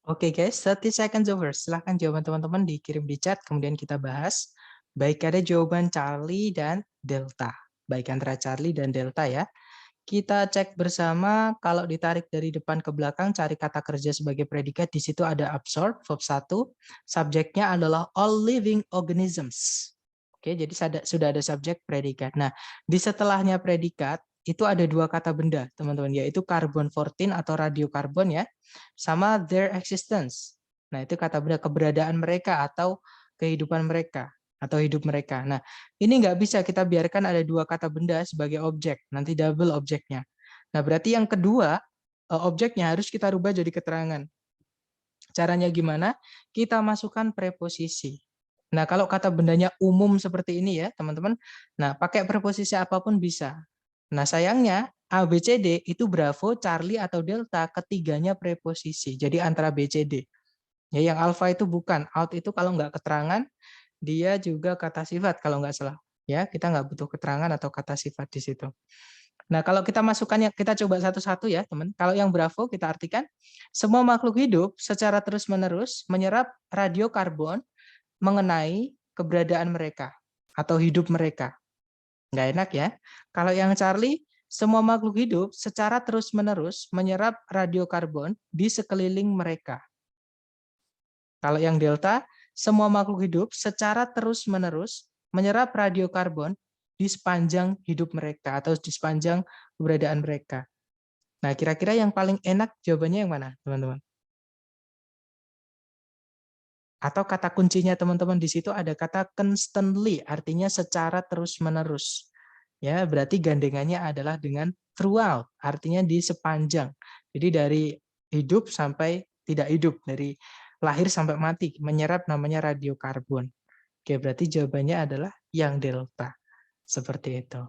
Oke guys, 30 seconds over. Silahkan jawaban teman-teman dikirim di chat, kemudian kita bahas. Baik ada jawaban Charlie dan Delta. Baik antara Charlie dan Delta ya. Kita cek bersama, kalau ditarik dari depan ke belakang, cari kata kerja sebagai predikat. Di situ ada absorb, verb 1. Subjeknya adalah all living organisms. Oke, jadi sudah ada subjek predikat. Nah, di setelahnya predikat, itu ada dua kata benda, teman-teman, yaitu carbon 14 atau radiokarbon ya, sama their existence. Nah, itu kata benda keberadaan mereka atau kehidupan mereka atau hidup mereka. Nah, ini nggak bisa kita biarkan ada dua kata benda sebagai objek, nanti double objeknya. Nah, berarti yang kedua, objeknya harus kita rubah jadi keterangan. Caranya gimana? Kita masukkan preposisi. Nah, kalau kata bendanya umum seperti ini ya, teman-teman. Nah, pakai preposisi apapun bisa. Nah, sayangnya A, B, C, D itu Bravo, Charlie, atau Delta, ketiganya preposisi. Jadi antara B, C, D. Ya, yang alfa itu bukan. Out itu kalau nggak keterangan, dia juga kata sifat kalau nggak salah. Ya, kita nggak butuh keterangan atau kata sifat di situ. Nah, kalau kita masukkannya, kita coba satu-satu ya, teman. Kalau yang Bravo kita artikan, semua makhluk hidup secara terus-menerus menyerap radiokarbon mengenai keberadaan mereka atau hidup mereka. Nggak enak ya. Kalau yang Charlie, semua makhluk hidup secara terus-menerus menyerap radiokarbon di sekeliling mereka. Kalau yang Delta, semua makhluk hidup secara terus-menerus menyerap radiokarbon di sepanjang hidup mereka atau di sepanjang keberadaan mereka. Nah, kira-kira yang paling enak jawabannya yang mana, teman-teman? Atau kata kuncinya teman-teman di situ ada kata constantly, artinya secara terus-menerus. Ya, berarti gandengannya adalah dengan throughout, artinya di sepanjang. Jadi dari hidup sampai tidak hidup, dari lahir sampai mati, menyerap namanya radiokarbon. Oke, berarti jawabannya adalah yang delta. Seperti itu.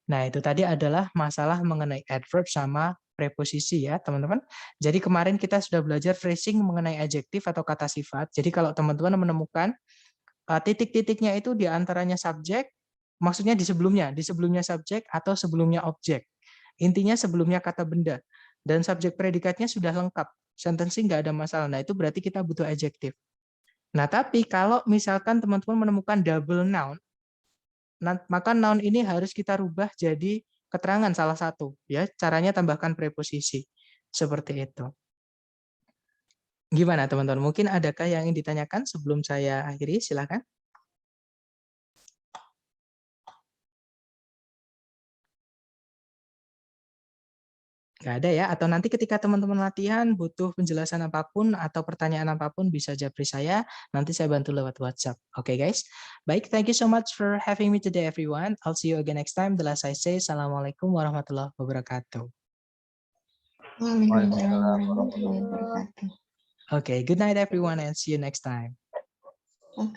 Nah, itu tadi adalah masalah mengenai adverb sama preposisi ya, teman-teman. Jadi kemarin kita sudah belajar phrasing mengenai adjektif atau kata sifat. Jadi kalau teman-teman menemukan titik-titiknya itu di antaranya subjek, maksudnya di sebelumnya subjek atau sebelumnya objek. Intinya sebelumnya kata benda. Dan subjek predikatnya sudah lengkap. Sentencing nggak ada masalah. Nah, itu berarti kita butuh adjektif. Nah, tapi kalau misalkan teman-teman menemukan double noun, maka noun ini harus kita rubah jadi keterangan salah satu. Ya, caranya tambahkan preposisi. Seperti itu. Gimana teman-teman? Mungkin adakah yang ingin ditanyakan sebelum saya akhiri? Silakan. Nggak ada ya? Atau nanti ketika teman-teman latihan butuh penjelasan apapun atau pertanyaan apapun bisa japri saya, nanti saya bantu lewat WhatsApp. Oke guys? Baik, thank you so much for having me today everyone. I'll see you again next time. The last I say, Assalamualaikum warahmatullahi wabarakatuh. Waalaikumsalam warahmatullahi wabarakatuh. Okay, good night everyone and see you next time. Oke.